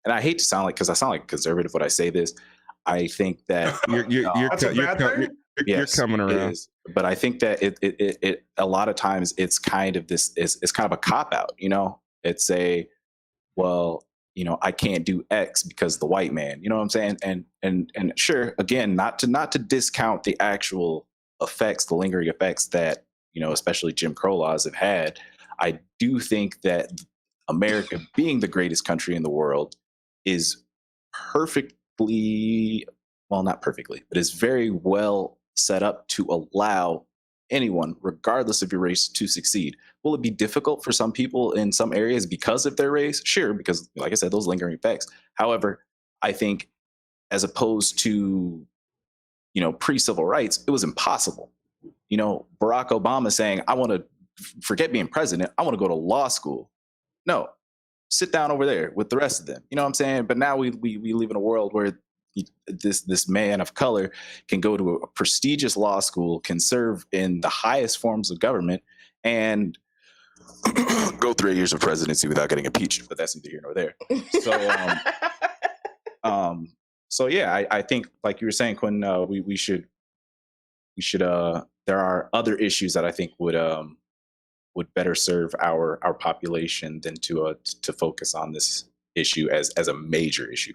and I hate to sound like, because I sound like conservative when I say this, I think that you're coming around. But I think that it a lot of times it's kind of this, it's kind of a cop out, you know. It's well, you know, I can't do X because the white man, you know what I'm saying? And sure, again, not to discount the actual effects, the lingering effects that, you know, especially Jim Crow laws have had. I do think that America, being the greatest country in the world, is perfectly, well, not perfectly, but is very well set up to allow anyone, regardless of your race, to succeed. Will it be difficult for some people in some areas because of their race? Sure, because like I said, those lingering effects. However, I think as opposed to, you know, pre-civil rights, it was impossible. You know, Barack Obama saying, I want to forget being president, I want to go to law school. No, sit down over there with the rest of them. You know what I'm saying? But now we live in a world where this man of color can go to a prestigious law school, can serve in the highest forms of government, and go 3 years of presidency without getting impeached. But that's neither here nor there. So yeah, I think, like you were saying, Quinn, we should there are other issues that I think would better serve our population than to focus on this issue as a major issue.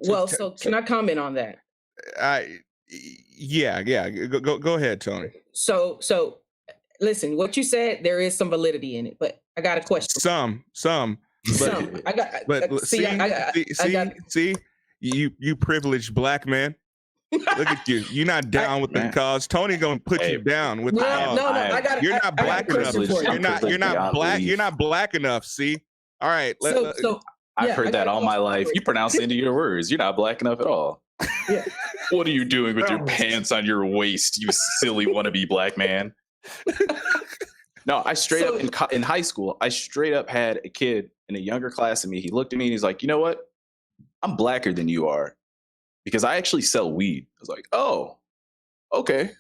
Well, so can I comment on that? Yeah. Go ahead, Tony. So listen, what you said, there is some validity in it, but I got a question. Some. See, you privileged black man. Look at you. You're not down with the cause. Tony gonna put you down with the cause. No, you're not black enough. You're not black. You're not black enough. See. All right. I've heard that all my life. You pronounce into your words. You're not black enough at all. Yeah. What are you doing with your pants on your waist, you silly wannabe black man? No, I straight up in high school, I straight up had a kid in a younger class than me. He looked at me and he's like, you know what? I'm blacker than you are because I actually sell weed. I was like, oh, okay.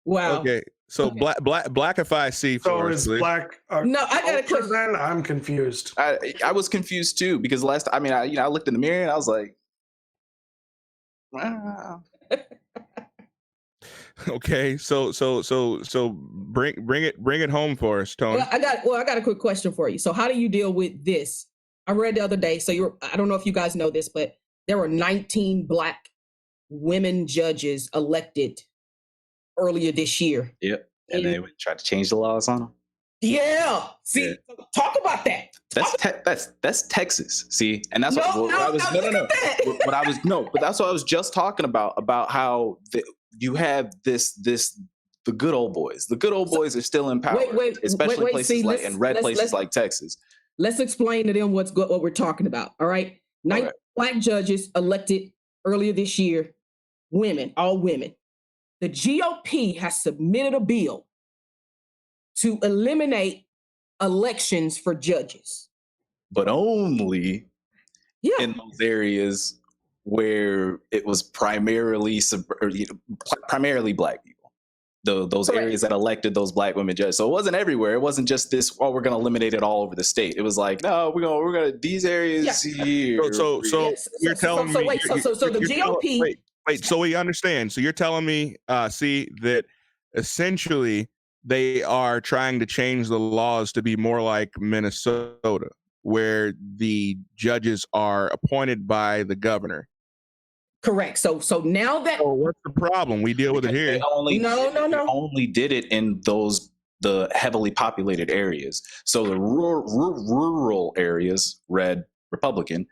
Wow. Okay. So okay. Blackify C for us. So is black? No, I got a question. Then I'm confused. I was confused too because I looked in the mirror and I was like, wow. Okay, so bring it home for us, Tony. Well, I got a quick question for you. So how do you deal with this? I read the other day. So I don't know if you guys know this, but there were 19 black women judges elected earlier this year. Yep. And they would try to change the laws on them. Yeah. See, talk about that. That's Texas. See, and that's what I was just talking about how you have the good old boys. The good old boys are still in power, especially in places red places like Texas. Let's explain to them what we're talking about. All right. 9 black judges elected earlier this year, women, all women. The GOP has submitted a bill to eliminate elections for judges. But only in those areas where it was primarily black people. Those Correct. areas that elected those black women judges. So it wasn't everywhere. It wasn't just this, we're going to eliminate it all over the state. It was like, no, we're going to these areas here. So you're telling me. So the GOP. Wait, so we understand. So you're telling me, see, that essentially they are trying to change the laws to be more like Minnesota, where the judges are appointed by the governor. Correct. So now that. So what's the problem? We deal with it here. They only did it in the heavily populated areas. So the rural areas, red Republican,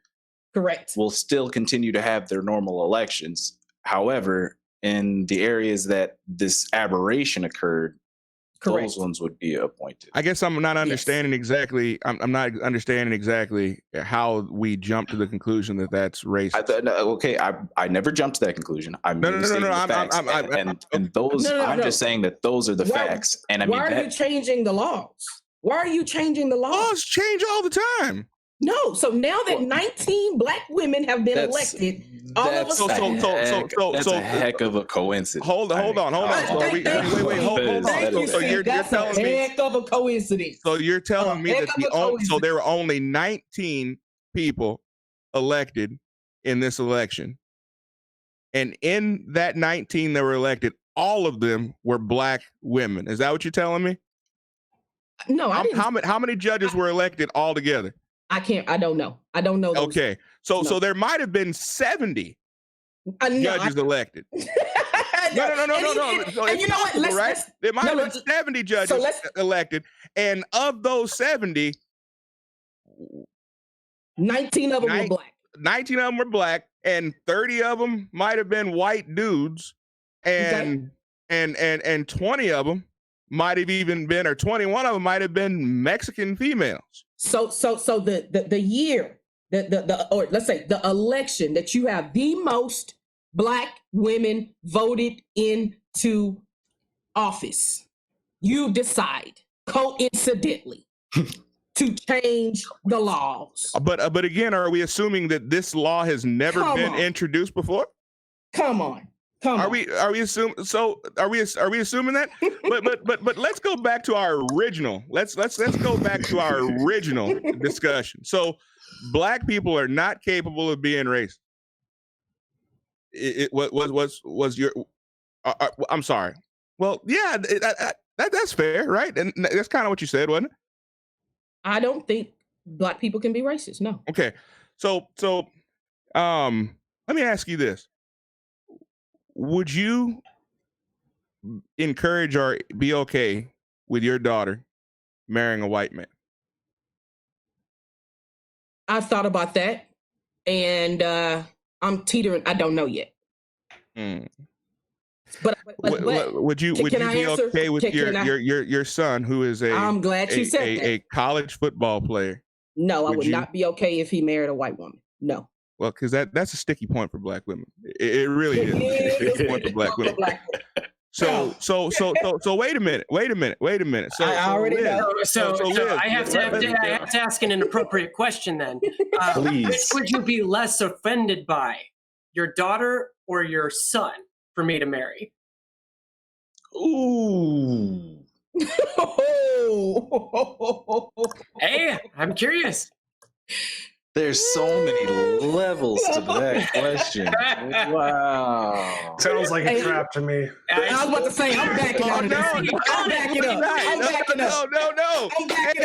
correct, will still continue to have their normal elections. However, in the areas that this aberration occurred, those ones would be appointed. I guess I'm not understanding exactly. I'm not understanding exactly how we jump to the conclusion that that's racist. I never jumped to that conclusion. I'm just saying that those are the facts. And I mean, why are you changing the laws? Why are you changing the laws? Laws change all the time. No, so now that 19 black women have been elected, all of a sudden, that's a heck of a coincidence. Hold on. Wait, hold on. So you're telling me, heck of a coincidence. So you're telling me that there were only 19 people elected in this election, and in that 19 that were elected, all of them were black women. Is that what you're telling me? No, I didn't. How many judges were elected altogether? I don't know. Okay. So there might have been 70 judges elected. No. And you know what? There might have been 70 judges elected. And of those 70, 19 of them were black. 19 of them were black, and 30 of them might have been white dudes. And 20 of them might have even been, or 21 of them might have been Mexican females. So the year, or let's say the election that you have the most black women voted into office, you decide coincidentally to change the laws. But again, are we assuming that this law has never been introduced before? Come on. Are we assuming that? But let's go back to our original. Let's go back to our original discussion. So black people are not capable of being racist. Was your I'm sorry. Well, yeah, that's fair, right? And that's kind of what you said, wasn't it? I don't think black people can be racist. No. Okay. So let me ask you this. Would you encourage or be okay with your daughter marrying a white man? I've thought about that, and I'm teetering. I don't know yet. But would you be okay with your son, who is I'm glad you said that. A college football player? No, I would not be okay if he married a white woman. No. Well, because that's a sticky point for black women. It really is. It's a sticky point for black women. So wait a minute. So I already know. So I have to ask an inappropriate question then. Please. Which would you be less offended by, your daughter or your son, for me to marry? Ooh. Hey, I'm curious. There's so many levels to that question. Wow. Sounds like a trap to me. I was about to say, I'm backing out of this. I'm backing up. I'm backing up. No. I'm backing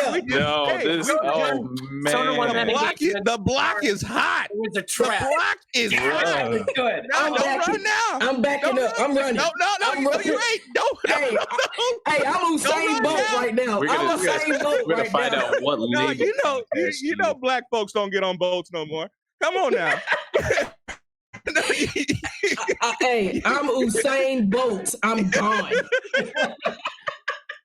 up. The block is hot. It was a trap. The block is hot. Good. No, don't run now. I'm backing up. I'm running. No, you ain't. Hey, I'm Usain Bolt right now. We're gonna find out what league. You know, black folks don't get on boats no more. Come on now. Hey, I'm Usain Bolt. I'm gone.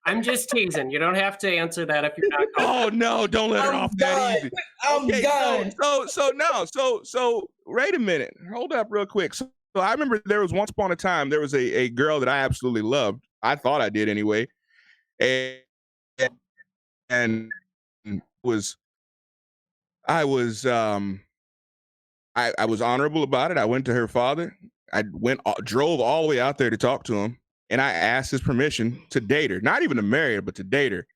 I'm just teasing. You don't have to answer that if you're not. Oh no! Don't let her off that easy. I'm done. So wait a minute. Hold up real quick. So I remember there was once upon a time there was a girl that I absolutely loved. I thought I did anyway. And and was I was I was honorable about it. I went to her father. I drove all the way out there to talk to him, and I asked his permission to date her, not even to marry her, but to date her.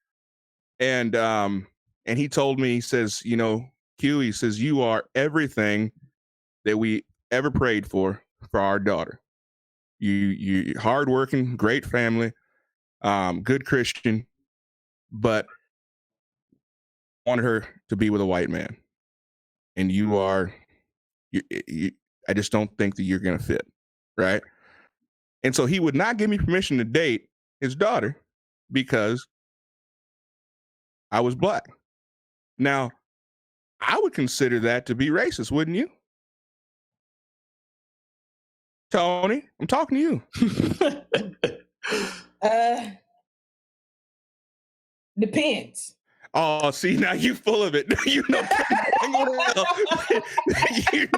And he told me, he says, you know, Q, he says, you are everything that we ever prayed for our daughter. You hardworking, great family, good Christian, but wanted her to be with a white man, and you are. I just don't think that you're going to fit, right? And so he would not give me permission to date his daughter because I was black. Now, I would consider that to be racist, wouldn't you? Tony, I'm talking to you. Depends. Oh, see, now you full of it. You know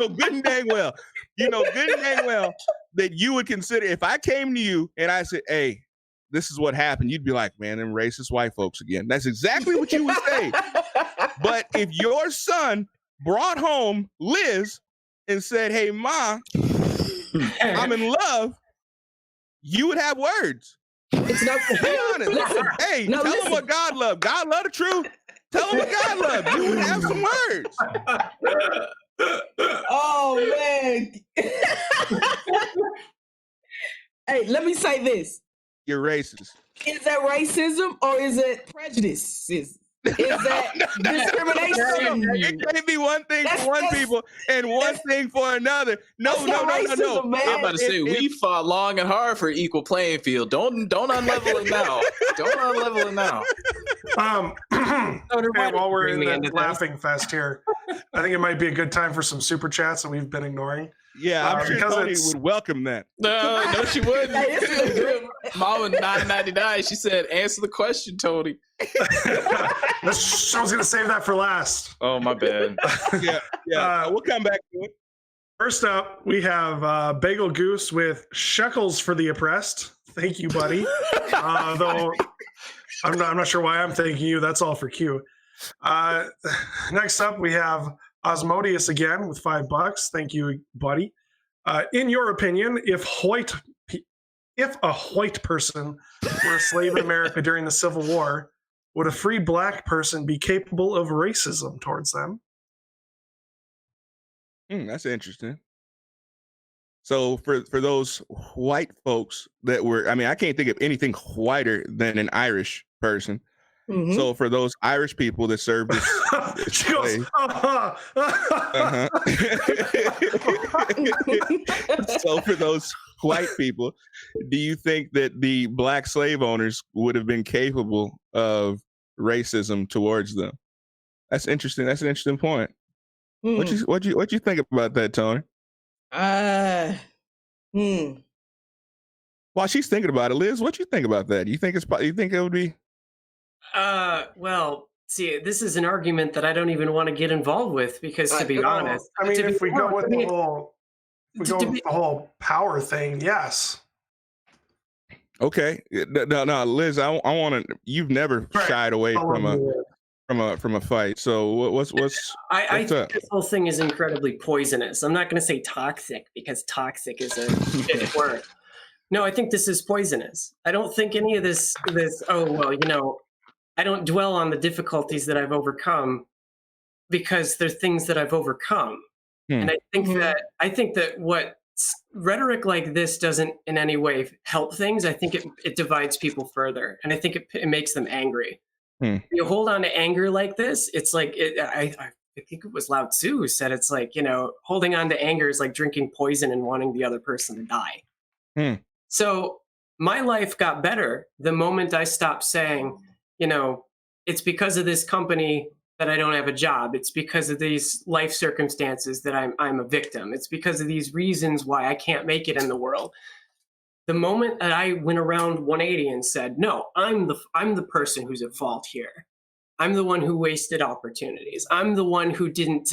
good and dang well. You know good and dang well that you would consider, if I came to you and I said, hey, this is what happened, you'd be like, man, them racist white folks again. That's exactly what you would say. But if your son brought home Liz and said, hey, Ma, I'm in love, you would have words. It's not. Be honest. Listen, hey, tell them what God loved. God loved the truth. Tell them what God loved. You would have some words. Oh man. Hey, let me say this. You're racist. Is that racism or is it prejudices? Is that discrimination? It can be one thing for one people and one thing for another. No. Man. I'm about to say we fought long and hard for equal playing field. Don't unlevel it now. Don't unlevel it now. Okay, while we're in the laughing fest here, I think it might be a good time for some super chats that we've been ignoring. Yeah, I'm sure Tony would welcome that. No, she wouldn't. Mama 999, she said, answer the question, Tony. I was going to save that for last. Oh, my bad. Yeah. We'll come back to it. First up, we have Bagel Goose with shekels for the oppressed. Thank you, buddy. Though I'm not sure why I'm thanking you. That's all for Q. Next up, we have Osmodius again with $5. Thank you, buddy. In your opinion, if a white person were a slave in America during the Civil War, would a free black person be capable of racism towards them? That's interesting. So for those white folks that were, I mean, I can't think of anything whiter than an Irish person. Mm-hmm. So for those Irish people that served this she goes, So for those white people, do you think that the black slave owners would have been capable of racism towards them? That's interesting. That's an interesting point. What you think about that, Tony? While she's thinking about it, Liz, what you think about that? You think it would be? Well, see, this is an argument that I don't even want to get involved with because, to be honest, I mean, if we go with the whole power thing, yes. Okay, no, Liz, I want to. You've never shied away from a fight, so what's I think this whole thing is incredibly poisonous. I'm not going to say toxic because toxic is a big word. No, I think this is poisonous. I don't think any of this. Oh well, I don't dwell on the difficulties that I've overcome because they're things that I've overcome. And I think that what rhetoric like this doesn't in any way help things. I think it divides people further, and I think it makes them angry. You hold on to anger like this, it's like I think it was Lao Tzu who said it's like, holding on to anger is like drinking poison and wanting the other person to die. So my life got better the moment I stopped saying, it's because of this company that I don't have a job. It's because of these life circumstances that I'm a victim. It's because of these reasons why I can't make it in the world. The moment that I went around 180 and said, no, I'm the person who's at fault here. I'm the one who wasted opportunities. I'm the one who didn't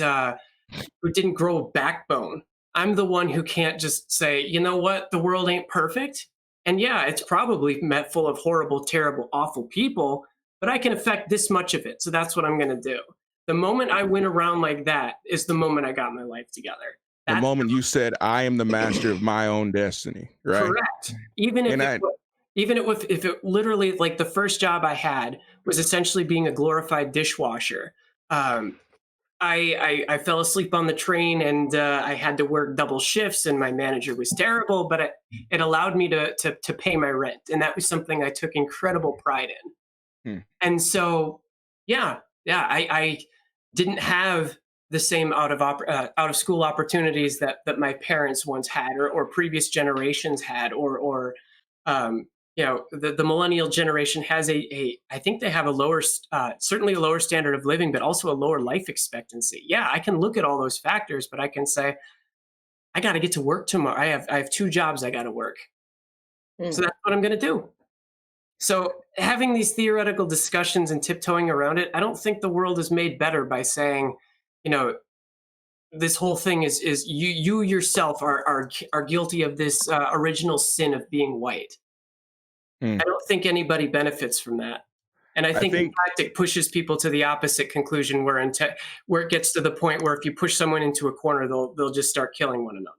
grow a backbone. I'm the one who can't just say, you know what, the world ain't perfect. And yeah, it's probably met full of horrible, terrible, awful people, but I can affect this much of it. So that's what I'm going to do. The moment I went around like that is the moment I got my life together. The moment you said, I am the master of my own destiny, right? Correct. Even if it literally, like, the first job I had was essentially being a glorified dishwasher. I fell asleep on the train, and I had to work double shifts, and my manager was terrible, but it allowed me to pay my rent. And that was something I took incredible pride in. And so, I didn't have the same out of school opportunities that my parents once had, or previous generations had, or the millennial generation has I think they have a lower, certainly a lower standard of living, but also a lower life expectancy. Yeah, I can look at all those factors, but I can say, I got to get to work tomorrow. I have 2 jobs I got to work. So that's what I'm going to do. So having these theoretical discussions and tiptoeing around it, I don't think the world is made better by saying, this whole thing is you yourself are guilty of this original sin of being white. I don't think anybody benefits from that. And I think in fact it pushes people to the opposite conclusion, where it gets to the point where if you push someone into a corner, they'll just start killing one another.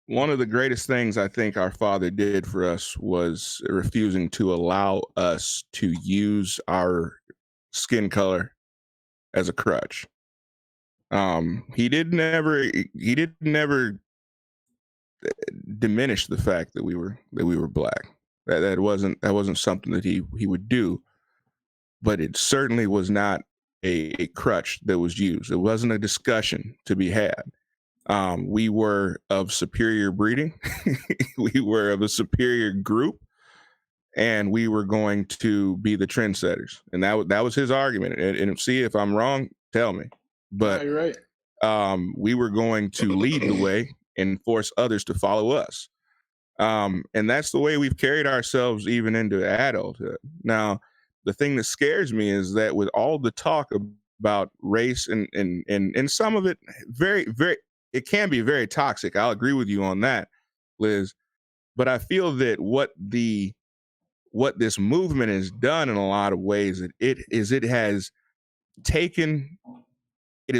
One of the greatest things I think our Father did for us was refusing to allow us to use our skin color as a crutch. He did never diminish the fact that we were black. That wasn't something that he would do, but it certainly was not a crutch that was used. It wasn't a discussion to be had. We were of superior breeding. We were of a superior group, and we were going to be the trendsetters. And that was his argument. And see, if I'm wrong, tell me. But you're right. We were going to lead the way and force others to follow us. And that's the way we've carried ourselves even into adulthood. Now, the thing that scares me is that with all the talk about race and some of it very, very, it can be very toxic. I'll agree with you on that, Liz. But I feel that what this movement has done in a lot of ways, it has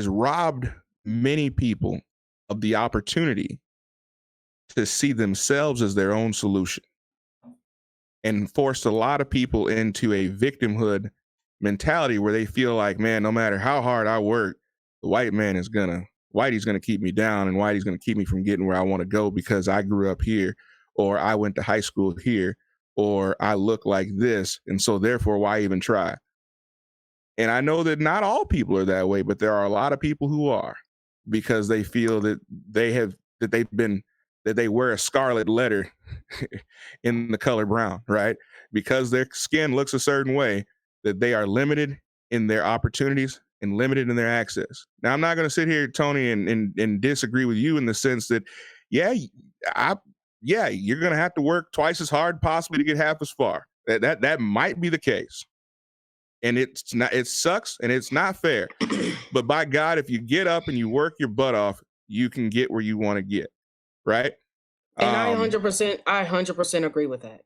robbed many people of the opportunity to see themselves as their own solution, and forced a lot of people into a victimhood mentality where they feel like, man, no matter how hard I work, the Whitey's gonna keep me down, and Whitey's gonna keep me from getting where I want to go because I grew up here, or I went to high school here, or I look like this, and so therefore why even try? And I know that not all people are that way, but there are a lot of people who are, because they feel that they wear a scarlet letter in the color brown, right? Because their skin looks a certain way, that they are limited in their opportunities and limited in their access. Now, I'm not going to sit here, Tony, and disagree with you in the sense that, you're going to have to work twice as hard possibly to get half as far. That might be the case. And it sucks and it's not fair. But by God, if you get up and you work your butt off, you can get where you want to get. Right. And I 100% agree with that.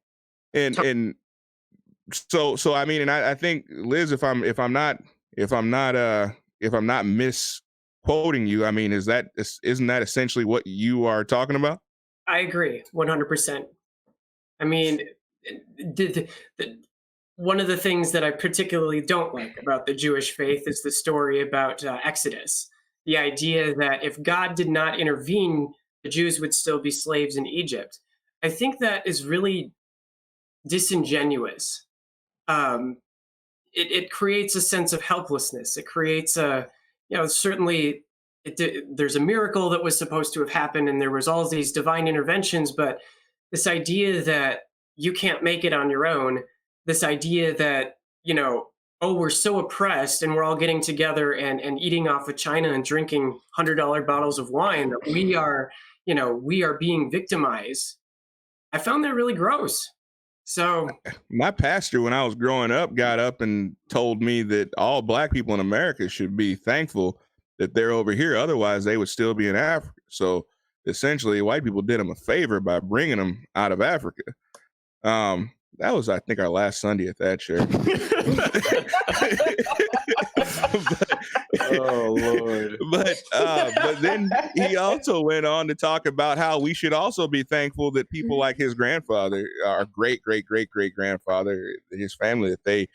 And so I mean, and I think, Liz, if I'm not misquoting you, I mean, isn't that essentially what you are talking about? I agree 100%. I mean, one of the things that I particularly don't like about the Jewish faith is the story about Exodus. The idea that if God did not intervene, the Jews would still be slaves in Egypt. I think that is really disingenuous. It creates a sense of helplessness. It creates certainly there's a miracle that was supposed to have happened, and there was all these divine interventions, but this idea that you can't make it on your own, this idea that, we're so oppressed and we're all getting together and eating off of China and drinking $100 bottles of wine, that we are being victimized. I found that really gross. So my pastor, when I was growing up, got up and told me that all black people in America should be thankful that they're over here. Otherwise, they would still be in Africa. So essentially, white people did them a favor by bringing them out of Africa. That was, I think, our last Sunday at that church. Oh Lord! But then he also went on to talk about how we should also be thankful that people like his grandfather, our great grandfather, his family, that they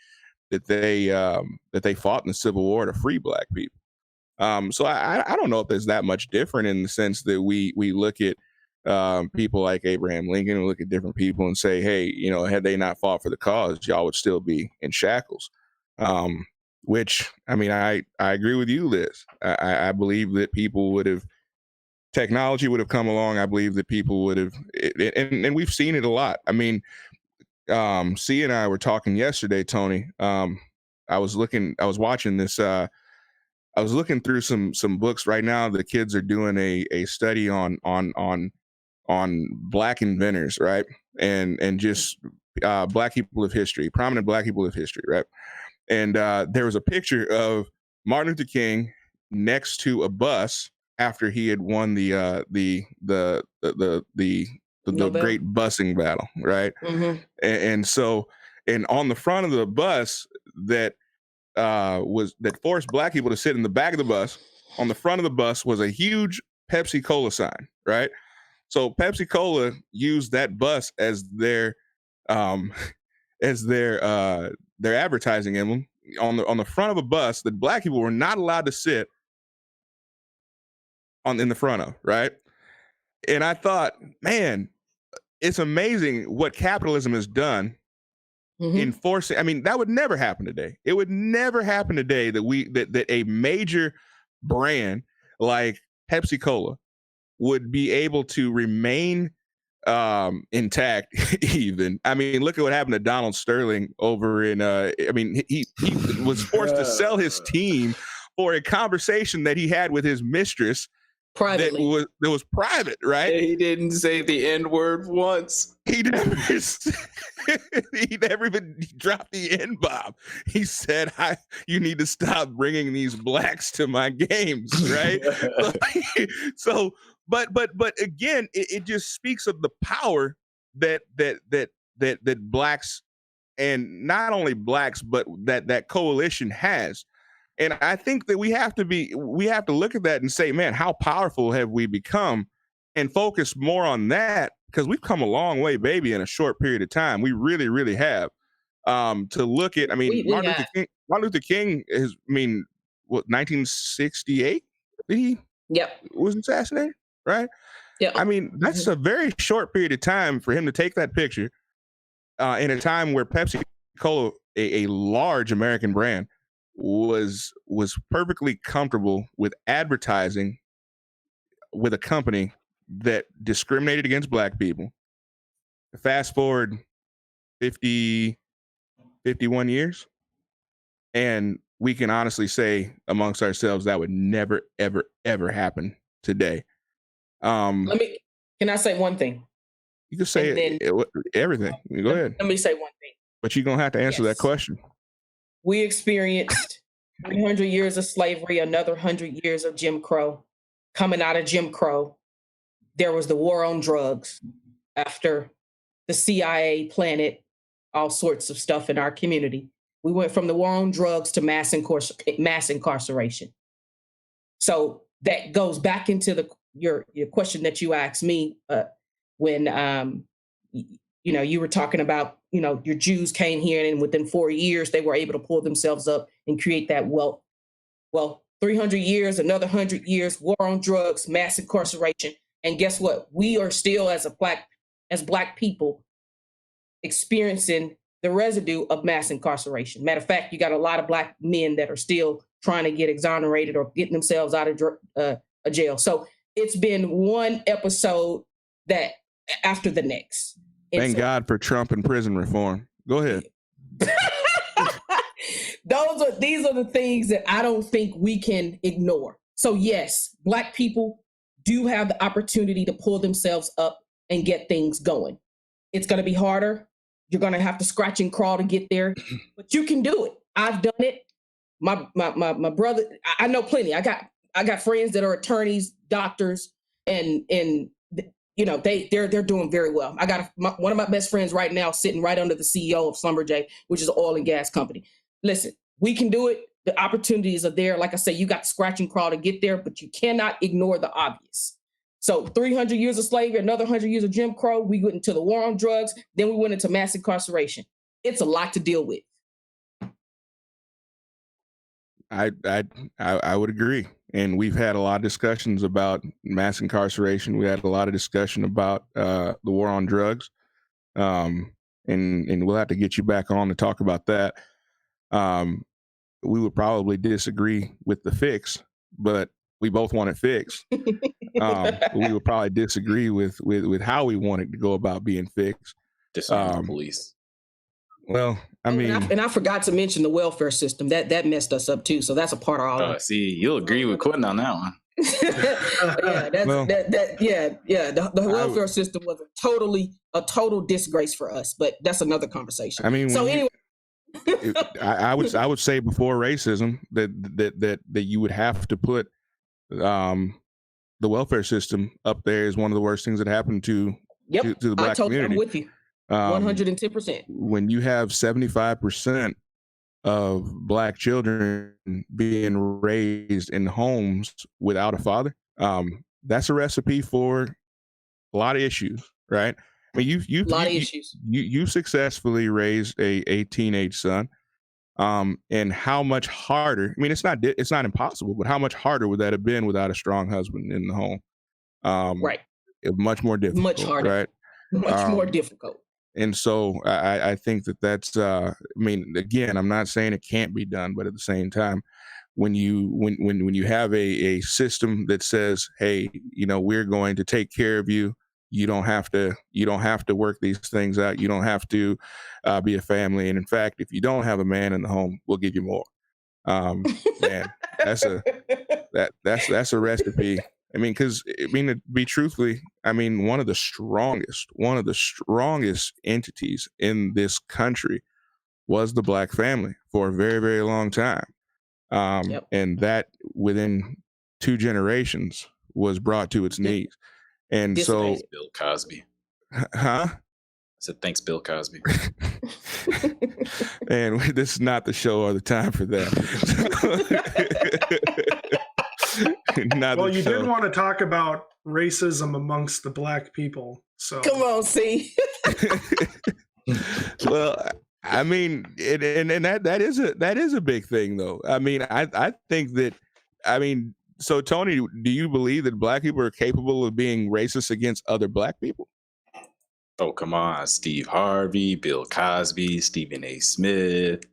fought in the Civil War to free Black people. So I don't know if there's that much different in the sense that we look at people like Abraham Lincoln and look at different people and say, hey, you know, had they not fought for the cause, y'all would still be in shackles. Which, I mean, I agree with you, Liz. I believe that technology would have come along. I believe that people would have, and we've seen it a lot. I mean, C and I were talking yesterday, Tony. I was watching this, I was looking through some books right now. The kids are doing a study on Black inventors, right? And just Black people of history, prominent Black people of history, right? And there was a picture of Martin Luther King next to a bus after he had won the great busing battle, right? Mm-hmm. And so on the front of the bus that forced Black people to sit in the back of the bus, on the front of the bus was a huge Pepsi Cola sign, right? So Pepsi Cola used that bus as their advertising emblem on the front of a bus that Black people were not allowed to sit in the front of, right? And I thought, man, it's amazing what capitalism has done in forcing. I mean, that would never happen today. It would never happen today that a major brand like Pepsi Cola would be able to remain intact. Even, I mean, look at what happened to Donald Sterling over in I mean, he was forced to sell his team for a conversation that he had with his mistress privately. That was private, right? He didn't say the N-word once. He never even dropped the N-bomb. He said, you need to stop bringing these Blacks to my games, right? But again, it just speaks of the power that Blacks, and not only Blacks, but that coalition has. And I think that we have to look at that and say, man, how powerful have we become, and focus more on that, because we've come a long way, baby, in a short period of time. We really, really have. To look at, I mean, Martin Luther King is, I mean, what, 1968? He was assassinated, right? Yeah. I mean, that's a very short period of time for him to take that picture in a time where Pepsi Cola, a large American brand, was perfectly comfortable with advertising with a company that discriminated against Black people. Fast forward 51 years, and we can honestly say amongst ourselves that would never, ever, ever happen today. Can I say one thing? You can say everything. Go ahead. Let me say one thing. But you're going to have to answer that question. We experienced 300 years of slavery, another 100 years of Jim Crow. Coming out of Jim Crow, there was the war on drugs after the CIA planted all sorts of stuff in our community. We went from the war on drugs to mass incarceration. So that goes back into your question that you asked me when you were talking about, your Jews came here and within 4 years they were able to pull themselves up and create that wealth. Well, 300 years, another 100 years, war on drugs, mass incarceration. And guess what? We are still, as Black people, experiencing the residue of mass incarceration. Matter of fact, you got a lot of Black men that are still trying to get exonerated or getting themselves out of jail. So it's been one episode that after the next. Thank God for Trump and prison reform. Go ahead. These are the things that I don't think we can ignore. So yes, Black people do have the opportunity to pull themselves up and get things going. It's going to be harder. You're going to have to scratch and crawl to get there, but you can do it. I've done it. My brother, I know plenty. I got friends that are attorneys, doctors, and they're doing very well. I got one of my best friends right now sitting right under the CEO of Schlumberger, which is an oil and gas company. Listen, we can do it. The opportunities are there. Like I say, you got to scratch and crawl to get there, but you cannot ignore the obvious. So 300 years of slavery, another 100 years of Jim Crow. We went into the war on drugs. Then we went into mass incarceration. It's a lot to deal with. I would agree. And we've had a lot of discussions about mass incarceration. We had a lot of discussion about the war on drugs. And we'll have to get you back on to talk about that. We would probably disagree with the fix, but we both want it fixed. We would probably disagree with how we want it to go about being fixed. Disarm the police. Well, I mean, and I forgot to mention the welfare system that messed us up too. So that's a part of all. See, you'll agree with Quentin on that one. The welfare system was a total disgrace for us, but that's another conversation. I mean, so anyway, I would say before racism that you would have to put the welfare system up there as one of the worst things that happened to the Black community. I'm with you. 110%. When you have 75% of Black children being raised in homes without a father, that's a recipe for a lot of issues, right? I mean, you successfully raised a teenage son, and how much harder? I mean, it's not impossible, but how much harder would that have been without a strong husband in the home? Right. Much more difficult. Much harder. Right. Much more difficult. And so I think that's. I mean, again, I'm not saying it can't be done, but at the same time, when you have a system that says, hey, we're going to take care of you. You don't have to work these things out. You don't have to be a family. And in fact, if you don't have a man in the home, we'll give you more. Man, that's a recipe. I mean, to be truthfully, I mean, one of the strongest entities in this country was the Black family for a very, very long time. And that within 2 generations was brought to its knees. And so Bill Cosby. Huh? I said, thanks, Bill Cosby. And this is not the show or the time for that. Well, you did want to talk about racism amongst the Black people. So come on, see. Well, I mean, and that is a big thing, though. I mean, I think that, I mean, so Tony, do you believe that Black people are capable of being racist against other Black people? Oh, come on. Steve Harvey, Bill Cosby, Stephen A. Smith.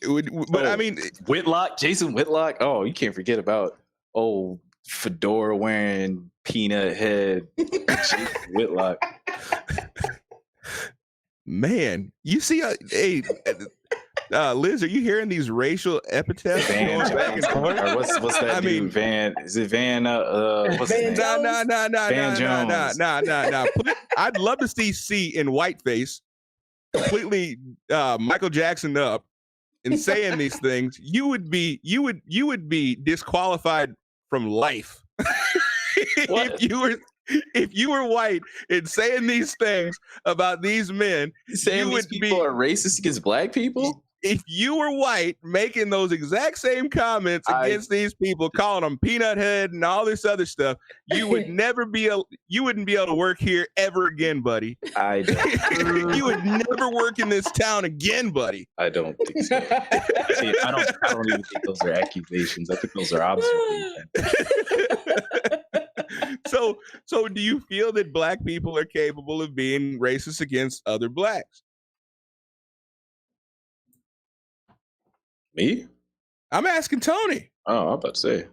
But I mean, Jason Whitlock. Oh, you can't forget about fedora wearing, peanut head Jason Whitlock. Man, you see, Liz, are you hearing these racial epithets? What's that? I mean, Van? Is it Van? What's his name? No. I'd love to see C in whiteface, completely Michael Jackson up, and saying these things. You would be disqualified from life if you were white and saying these things about these men. Saying these people are racist against Black people. If you were white making those exact same comments against these people, calling them peanut head and all this other stuff, you would you wouldn't be able to work here ever again, buddy. You would never work in this town again, buddy. I don't think so. See, I don't even think those are accusations. I think those are observations. So do you feel that Black people are capable of being racist against other Blacks? Me? I'm asking Tony. Oh, I'm about to say.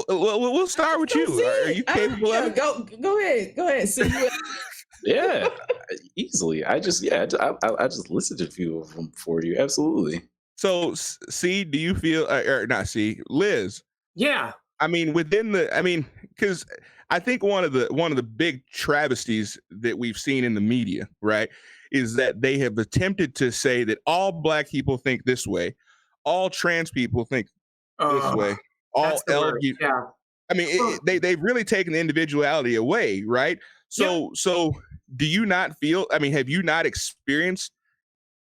We'll start with you. Are you capable of it? Go ahead. See you. Yeah, easily. I just listened to a few of them for you. Absolutely. So, C, do you feel, or not C, Liz? Yeah. I mean, because I think one of the big travesties that we've seen in the media, right, is that they have attempted to say that all Black people think this way, all trans people think this way, all the word, LGBT. yeah. I mean, they've really taken the individuality away, right? So do you not feel? I mean, have you not experienced?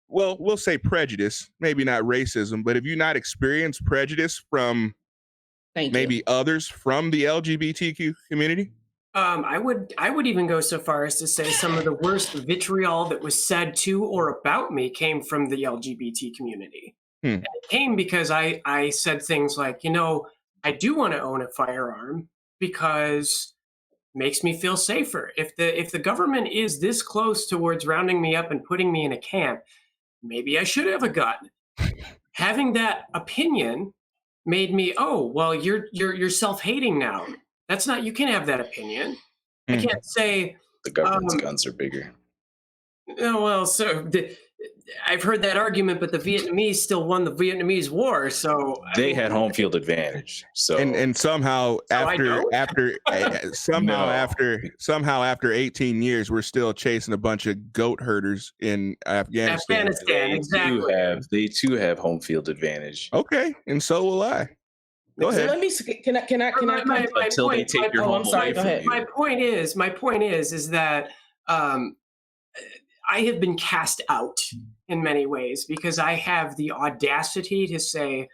Well, we'll say prejudice, maybe not racism, but have you not experienced prejudice from maybe others from the LGBTQ community? I would even go so far as to say some of the worst vitriol that was said to or about me came from the LGBT community. And it came because I said things like, I do want to own a firearm because it makes me feel safer. If the government is this close towards rounding me up and putting me in a camp, maybe I should have a gun. Having that opinion made me, oh, well, you're self-hating now. That's not, you can't have that opinion. I can't say the government's guns are bigger. Oh, well, I've heard that argument, but the Vietnamese still won the Vietnamese War, so they had home field advantage. So and somehow after 18 years, we're still chasing a bunch of goat herders in Afghanistan. Exactly. They too have home field advantage. Okay, and so will I. Go ahead. Let me. Can I? Until they take your home away from you. My point is that I have been cast out in many ways because I have the audacity to say,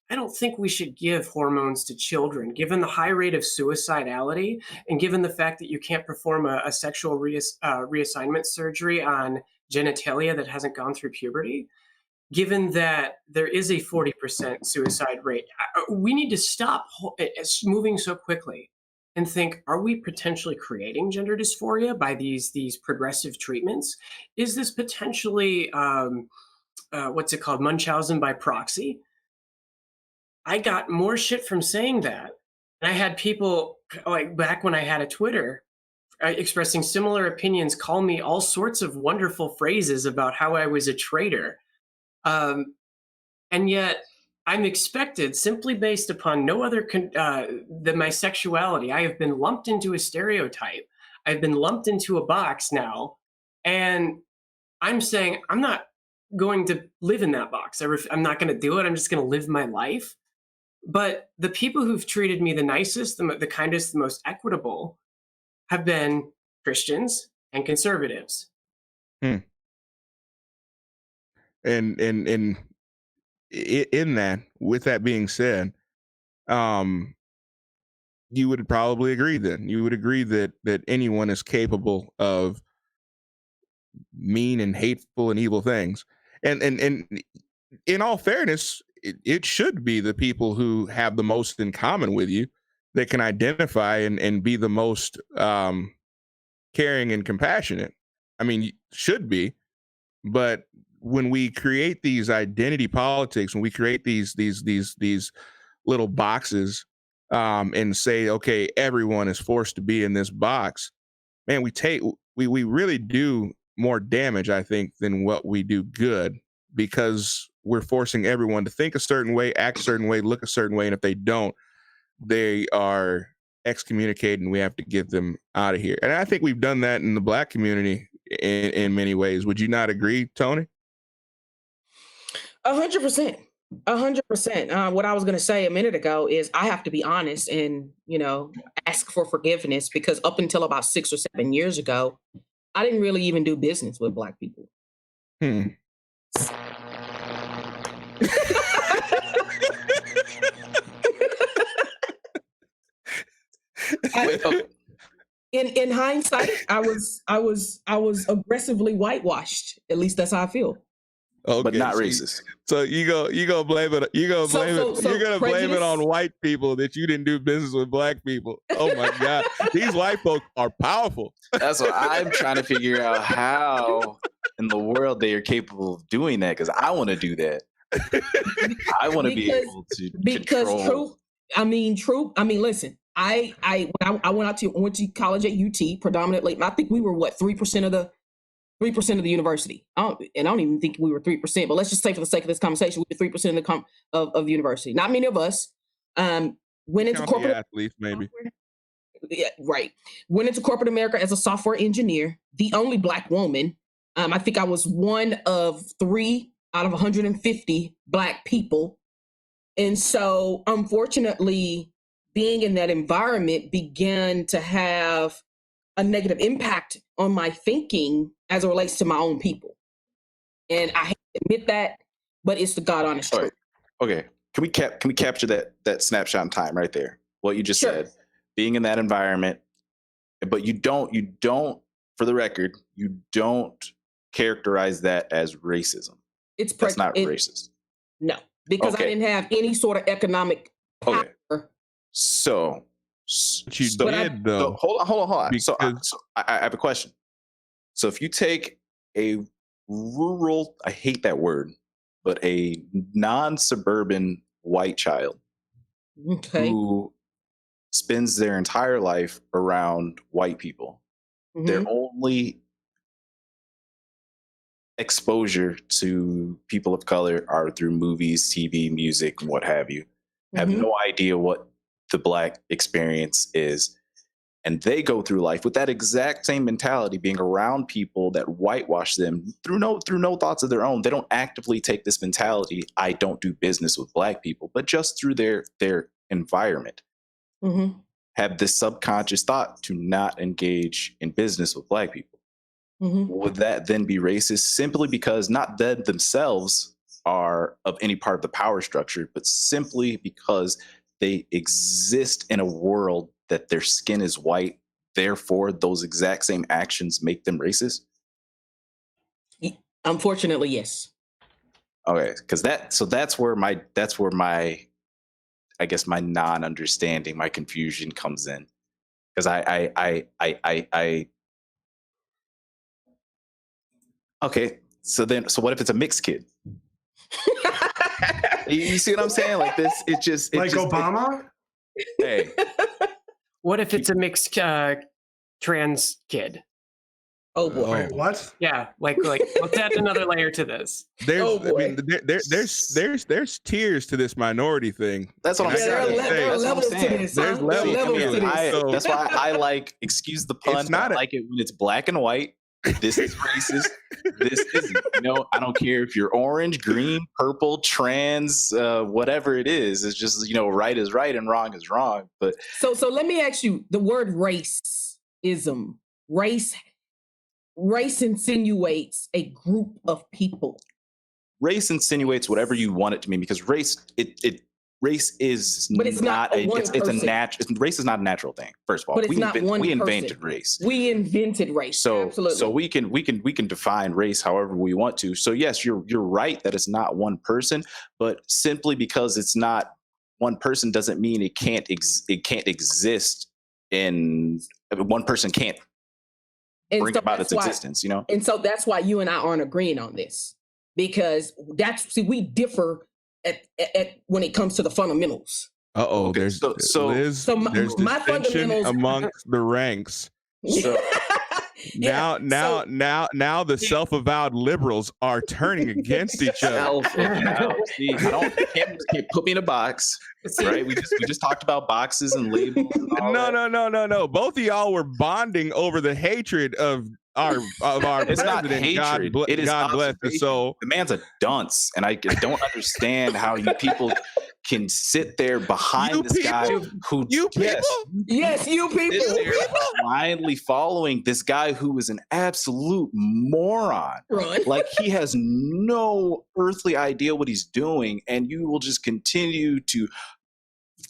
I don't think we should give hormones to children, given the high rate of suicidality and given the fact that you can't perform a sexual reassignment surgery on genitalia that hasn't gone through puberty. Given that there is a 40% suicide rate, we need to stop moving so quickly and think, are we potentially creating gender dysphoria by these progressive treatments? Is this potentially, what's it called, Munchausen by proxy? I got more shit from saying that. And I had people, like back when I had a Twitter, expressing similar opinions, call me all sorts of wonderful phrases about how I was a traitor. And yet I'm expected, simply based upon no other than my sexuality. I have been lumped into a stereotype. I've been lumped into a box now. And I'm saying I'm not going to live in that box. I'm not going to do it. I'm just going to live my life. But the people who've treated me the nicest, the kindest, the most equitable have been Christians and conservatives. And in that, with that being said, you would probably agree then. You would agree that anyone is capable of mean and hateful and evil things. And in all fairness, it should be the people who have the most in common with you that can identify and be the most caring and compassionate. I mean, should be, but when we create these identity politics, when we create these little boxes, and say, okay, everyone is forced to be in this box, man, we really do more damage, I think, than what we do good, because we're forcing everyone to think a certain way, act a certain way, look a certain way, and if they don't, they are excommunicated, and we have to get them out of here. And I think we've done that in the Black community in many ways. Would you not agree, Tony? 100%. 100%. What I was going to say a minute ago is I have to be honest and, ask for forgiveness, because up until about 6 or 7 years ago, I didn't really even do business with Black people. In hindsight, I was aggressively whitewashed. At least that's how I feel. Okay, but not racist. So you go blame it. You're gonna blame it on white people that you didn't do business with Black people. Oh my God, these white folks are powerful. That's what I'm trying to figure out, how in the world they are capable of doing that, because I want to do that. I want to be able to control. Listen. I went to college at UT predominantly. I think we were 3% of the university. And I don't even think we were 3%, but let's just say for the sake of this conversation, we were 3% of the university. Not many of us went into corporate athletes, maybe. Yeah, right. Went into corporate America as a software engineer, the only Black woman. I think I was one of 3 out of 150 Black people And so, unfortunately, being in that environment began to have a negative impact on my thinking as it relates to my own people. And I hate to admit that, but it's the God honest truth. Okay. Can we capture that snapshot in time right there? What you just said, being in that environment, but you don't, for the record, you don't characterize that as racism. That's not racist. No, because I didn't have any sort of economic power. Okay. So you did though. So hold on. So I have a question. So if you take a rural, I hate that word, but a non-suburban white child who spends their entire life around white people, their only exposure to people of color are through movies, TV, music, and what have you, have no idea what the Black experience is. And they go through life with that exact same mentality, being around people that whitewash them through no thoughts of their own. They don't actively take this mentality, I don't do business with Black people, but just through their environment, have this subconscious thought to not engage in business with Black people. Would that then be racist simply because not them themselves are of any part of the power structure, but simply because they exist in a world that their skin is white, therefore those exact same actions make them racist? Unfortunately, yes. Okay, because that's where my I guess my non-understanding, my confusion comes in. Because I okay, so what if it's a mixed kid? You see what I'm saying? Like this, Obama? Hey. What if it's a mixed trans kid? Oh boy! Wait, what? Yeah, like let's add another layer to this. There's tiers to this minority thing. That's what I'm saying. There's levels to this. There's levels to this. That's why I like, excuse the pun, I like it when it's black and white. This is racist. This isn't. I don't care if you're orange, green, purple, trans, whatever it is. It's just, right is right and wrong is wrong. But so let me ask you, the word racism, race insinuates a group of people. Race insinuates whatever you want it to mean, because race is but it's not race is not a natural thing. First of all, but we invented race. We invented race. So absolutely. So we can define race however we want to. So yes, you're right that it's not one person, but simply because it's not one person doesn't mean it can't exist one person can't bring about its existence, And so that's why you and I aren't agreeing on this, because we differ at when it comes to the fundamentals. Okay. There's my fundamentals amongst the ranks. So now the self-avowed liberals are turning against each other. See, can't put me in a box, right? We just talked about boxes and labels. And all No. Both of y'all were bonding over the hatred of our it's president. not hatred. God bless his soul. The man's a dunce, and I don't understand how you people can sit there behind this guy who you people blindly following this guy who is an absolute moron. Right. Like, he has no earthly idea what he's doing, and you will just continue to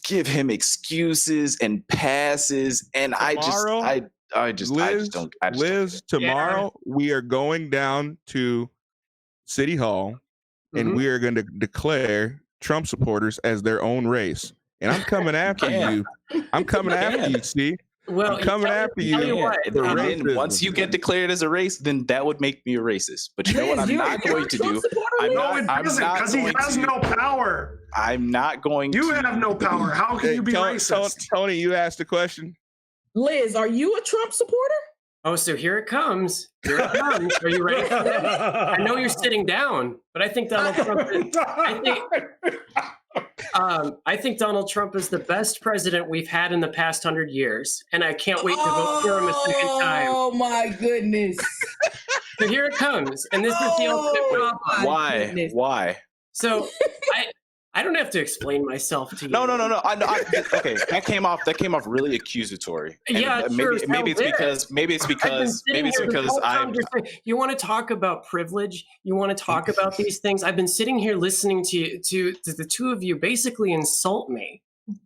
give him excuses and passes. And tomorrow we are going down to City Hall and we are going to declare Trump supporters as their own race. And I'm coming after you. I'm coming after you, see? Well, I'm coming after you. Once you get declared as a race, then that would make me a racist. But you know what I'm not going to do? Because he has no power. I'm not going to. You have no power. How can you be racist? Tony, you asked a question. Liz, are you a Trump supporter? Oh, so here it comes. Here it comes. Are you ready for this? I know you're sitting down, but I think Donald Trump I think Donald Trump is the best president we've had in the past 100 years, and I can't wait to vote for him a second time. Oh my goodness! So here it comes, and this is the ultimate problem. Why? So I don't have to explain myself to you. No. Okay, that came off really accusatory. And Yeah, maybe it's because you want to talk about privilege. You want to talk about these things. I've been sitting here listening to the two of you basically insult me.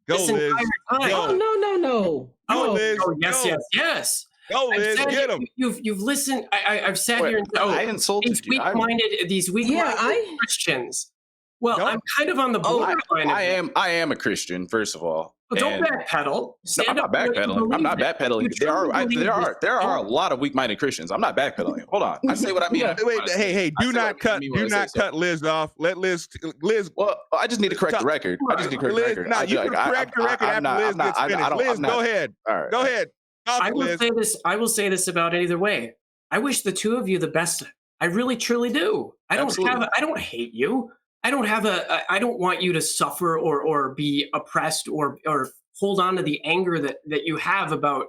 Go, this Liz. entire time. Oh, no. Go, Liz. Oh, yes, Go. yes. Go, Liz. Get him. You've listened. I've sat here and I insulted these you. weak-minded Christians. Well, I'm kind of on the borderline. I am a Christian, first of all. Well, don't backpedal. I'm not backpedaling. I'm not backpedaling. There are a lot of weak-minded Christians. I'm not backpedaling. Hold on. I say what I mean. Wait, hey, do not cut Liz off. Let Liz. Well, I just need to correct the record. I just need to correct the record. No, you can correct the record after Liz gets finished. Liz, go ahead. All right. Go ahead. I will say this about either way. I wish the two of you the best. I really, truly do. I don't hate you. I don't want you to suffer or be oppressed or hold on to the anger that you have about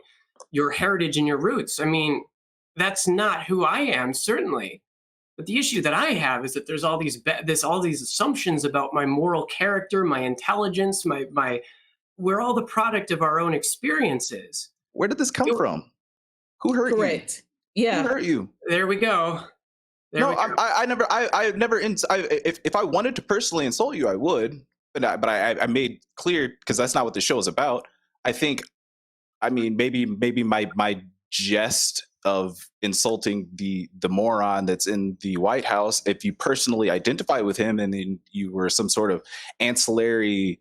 your heritage and your roots. I mean, that's not who I am, certainly. But the issue that I have is that there's all these assumptions about my moral character, my intelligence, we're all the product of our own experiences. Where did this come from? Who hurt you? Correct. Yeah. Who hurt you? There we go. If I wanted to personally insult you, I would, but I made clear, because that's not what the show is about. Maybe my jest of insulting the moron that's in the White House, if you personally identify with him and then you were some sort of ancillary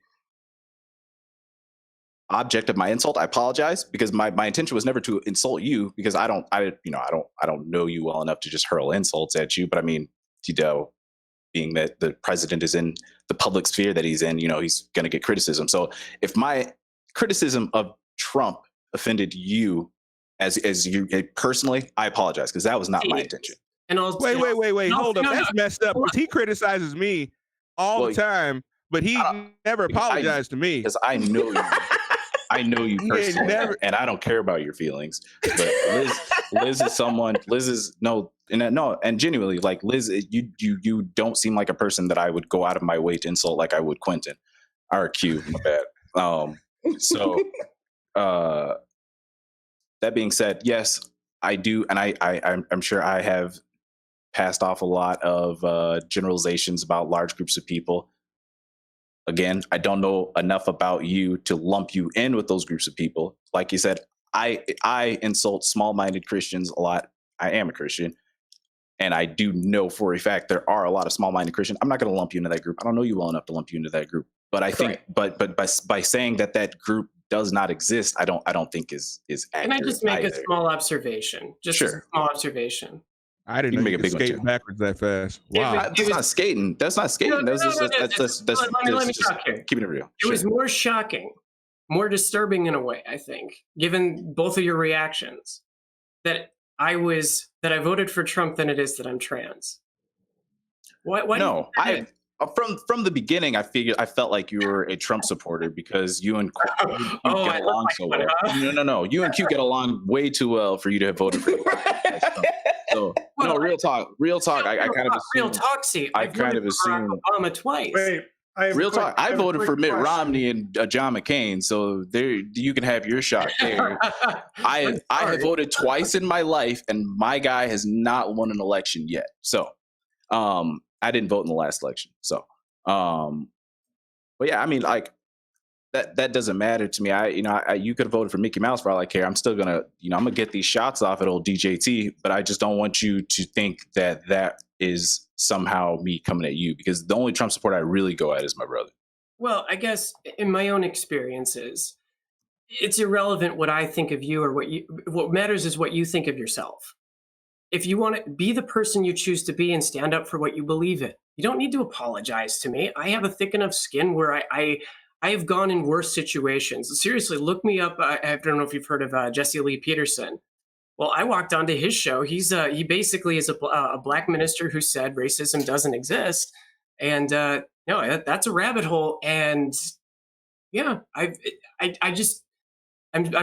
object of my insult, I apologize, because my intention was never to insult you, because I don't know you well enough to just hurl insults at you. But I mean, being that the president is in the public sphere that he's in, he's going to get criticism. So if my criticism of Trump offended you as you personally, I apologize, because that was not my intention. And also, wait, hold up. That's messed up, because he criticizes me all the time, but he never apologized to me. Because I know you. I know you personally, and I don't care about your feelings. But Liz is someone. And genuinely, like Liz, you don't seem like a person that I would go out of my way to insult like I would Quentin, or Q. My bad. So, that being said, yes, I do, and I'm sure I have passed off a lot of generalizations about large groups of people. Again, I don't know enough about you to lump you in with those groups of people. Like you said, I insult small-minded Christians a lot. I am a Christian, and I do know for a fact there are a lot of small-minded Christians. I'm not going to lump you into that group. I don't know you well enough to lump you into that group. But I think, but by saying that group does not exist, I don't think is accurate. Can I just make a small observation? Sure. A small observation. I didn't know you could skate backwards that fast. Wow. That's not skating. That's not skating. Let me talk here. Keeping it real. It was more shocking, more disturbing in a way, I think, given both of your reactions, that I voted for Trump than it is that I'm trans. Why no, from the beginning, I felt like you were a Trump supporter, because you and Q get along so well. No. You and Q get along way too well for you to have voted for him. So, real talk. I kind of assumed. Real talk. See, I kind of assumed Obama twice. Wait, real talk. I voted for Mitt Romney and John McCain, so there you can have your shot there. I have voted twice in my life, and my guy has not won an election yet. So, I didn't vote in the last election. So, but yeah, I mean, like that doesn't matter to me. You could have voted for Mickey Mouse for all I care. I'm still gonna, I'm gonna get these shots off at old DJT, but I just don't want you to think that is somehow me coming at you, because the only Trump supporter I really go at is my brother. Well, I guess in my own experiences, it's irrelevant what I think of you or what matters is what you think of yourself. If you want to be the person you choose to be and stand up for what you believe in, you don't need to apologize to me. I have a thick enough skin where I have gone in worse situations. Seriously, look me up. I don't know if you've heard of Jesse Lee Peterson. Well, I walked onto his show. He basically is a black minister who said racism doesn't exist, and that's a rabbit hole. And yeah, I'm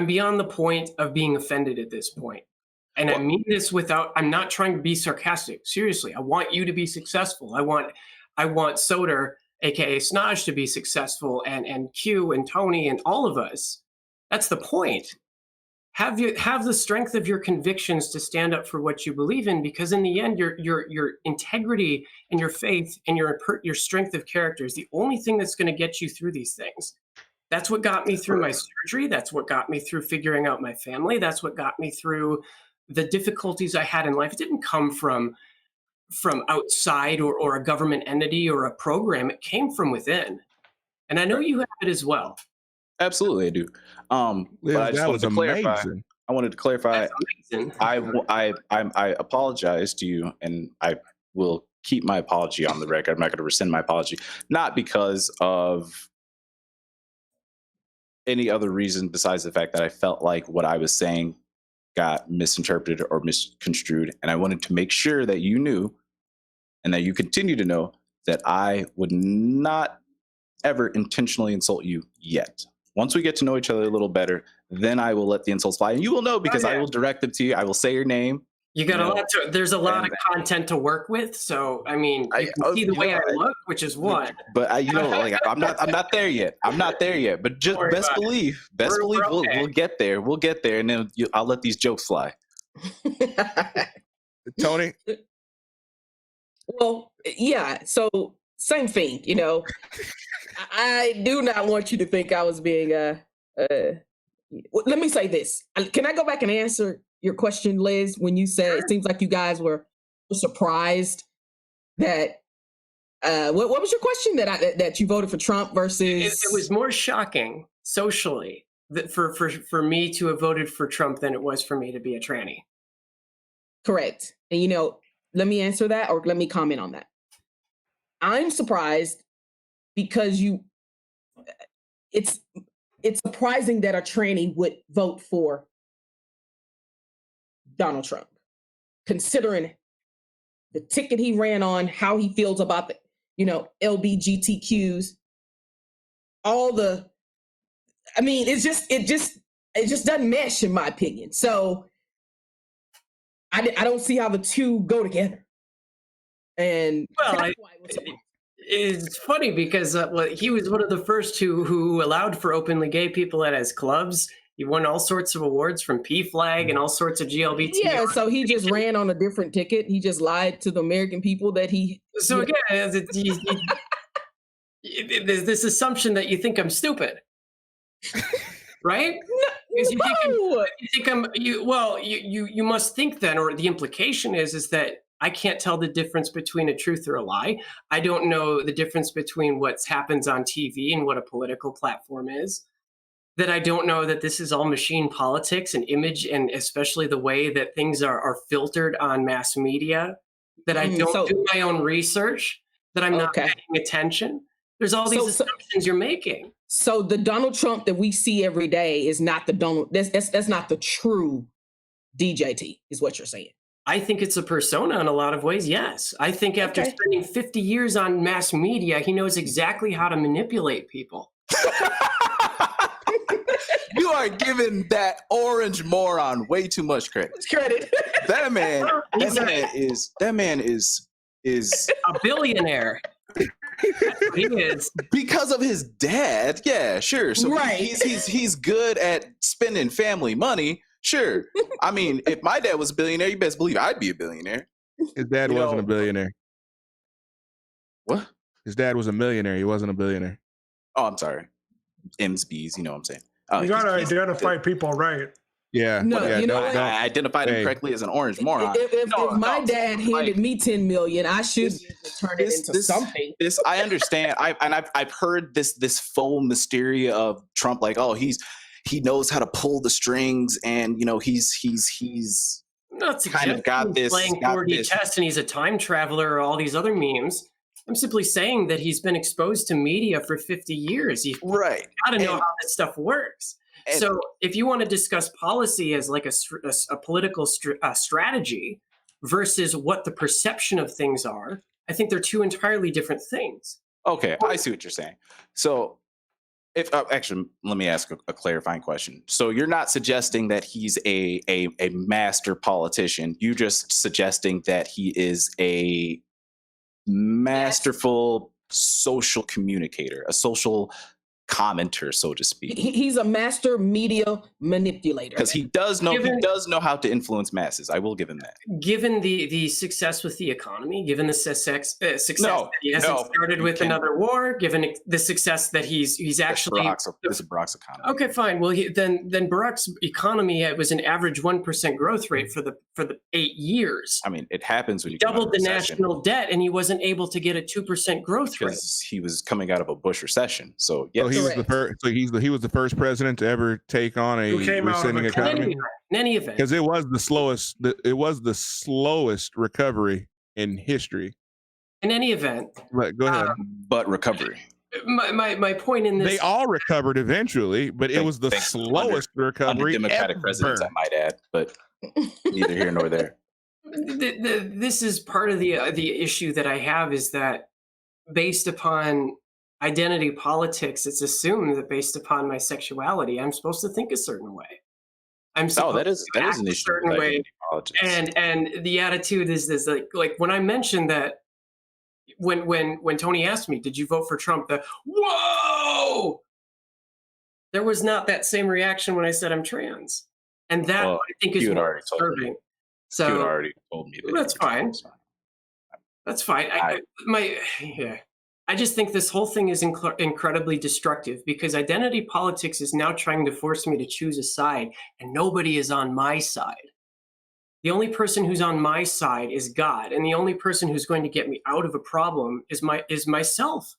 beyond the point of being offended at this point. And I mean this I'm not trying to be sarcastic. Seriously, I want you to be successful. I want Soder aka Snodge, to be successful, and Q and Tony and all of us. That's the point. Have the strength of your convictions to stand up for what you believe in, because in the end, your integrity and your faith and your strength of character is the only thing that's going to get you through these things. That's what got me through my surgery. That's what got me through figuring out my family. That's what got me through the difficulties I had in life. It didn't come from outside or a government entity or a program. It came from within. And I know you have it as well. Absolutely, I do. But I just wanted to clarify. Amazing. I wanted to clarify. I apologize to you, and I will keep my apology on the record. I'm not going to rescind my apology, not because of any other reason besides the fact that I felt like what I was saying got misinterpreted or misconstrued, and I wanted to make sure that you knew, and that you continue to know, that I would not ever intentionally insult you yet. Once we get to know each other a little better, then I will let the insults fly, and you will know, because I will direct them to you. I will say your name. You got a lot to, there's a lot of content to work with. So, I mean, you can see the way I look, which is one. But I'm not there yet. I'm not there yet. But just best believe, we'll get there. We'll get there, and then I'll let these jokes fly. Tony? Well, yeah. So same thing, you know. I do not want you to think I was being let me say this. Can I go back and answer your question, Liz, when you said it seems like you guys were surprised that what was your question, that you voted for Trump versus it was more shocking socially that for me to have voted for Trump than it was for me to be a tranny. Correct. And you know, let me answer that, or let me comment on that. I'm surprised because it's surprising that a tranny would vote for Donald Trump, considering the ticket he ran on, how he feels about the, you know, LGBTQs, it just doesn't mesh, in my opinion. So I don't see how the two go together. And it's funny because he was one of the first who allowed for openly gay people at his clubs. He won all sorts of awards from PFLAG and all sorts of GLBT. Yeah, so he just ran on a different ticket. He just lied to the American people that he... So again, there's this assumption that you think I'm stupid. Right? No. You must think then, or the implication is that I can't tell the difference between a truth or a lie. I don't know the difference between what happens on TV and what a political platform is. That I don't know that this is all machine politics and image, and especially the way that things are filtered on mass media. That I don't do my own research. That I'm not paying attention. There's all these assumptions you're making. So the Donald Trump that we see every day is not the Donald. That's not the true DJT, is what you're saying. I think it's a persona in a lot of ways, yes. I think after spending 50 years on mass media, he knows exactly how to manipulate people. You are giving that orange moron way too much credit. That man is a billionaire. That's what he is. Because of his dad, yeah, sure. So he's good at spending family money. Sure. I mean, if my dad was a billionaire, you best believe I'd be a billionaire. His dad wasn't a billionaire. What? His dad was a millionaire. He wasn't a billionaire. Oh, I'm sorry. M's, B's, you know what I'm saying. You got to identify people right. Yeah. I identified him correctly as an orange moron. If my dad handed me $10 million, I should turn it into something. I understand. I've heard this faux mysteria of Trump, like, oh, he knows how to pull the strings, and you know he's kind of got this playing 4D chess, and he's a time traveler, or all these other memes. I'm simply saying that he's been exposed to media for 50 years. You've got to know how this stuff works. So if you want to discuss policy as like a political strategy versus what the perception of things are, I think they're two entirely different things. Okay, I see what you're saying. So actually, let me ask a clarifying question. So you're not suggesting that he's a master politician. You're just suggesting that he is a masterful social communicator, a social commenter, so to speak. He's a master media manipulator. Because he does know how to influence masses. I will give him that. Given the success with the economy, given the success that he hasn't started with another war, given the success that he's actually this is Barack's economy. Okay, fine. Well, then Barack's economy was an average 1% growth rate for the 8 years. I mean, it happens when you doubled the national debt, and he wasn't able to get a 2% growth rate because he was coming out of a Bush recession. So yeah, he was the first. So he was the first president to ever take on a receding economy. In any event, because it was the slowest. It was the slowest recovery in history. In any event, but go ahead. But recovery. My point in this, they all recovered eventually, but it was the slowest recovery. Under Democratic presidents, I might add, but neither here nor there. This is part of the issue that I have, is that based upon identity politics, it's assumed that based upon my sexuality, I'm supposed to think a certain way. That is an issue. Certain way, and the attitude is this, like when I mentioned that, when Tony asked me, "Did you vote for Trump?" Whoa! There was not that same reaction when I said I'm trans, and that I think is more disturbing. So you had already told me that. That's fine. That's fine. I just think this whole thing is incredibly destructive, because identity politics is now trying to force me to choose a side, and nobody is on my side. The only person who's on my side is God, and the only person who's going to get me out of a problem is myself.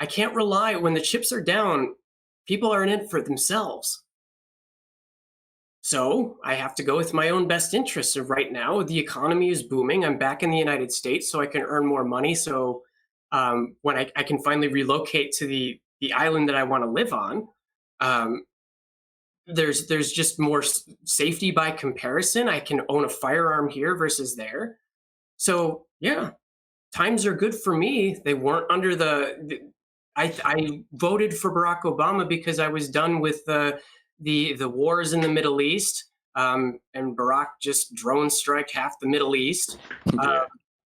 I can't rely, when the chips are down, people are in it for themselves. So I have to go with my own best interests. So right now, the economy is booming. I'm back in the United States, so I can earn more money. So when I can finally relocate to the island that I want to live on, there's just more safety by comparison. I can own a firearm here versus there. So yeah, times are good for me. They weren't under I voted for Barack Obama because I was done with the wars in the Middle East, and Barack just drone strike half the Middle East.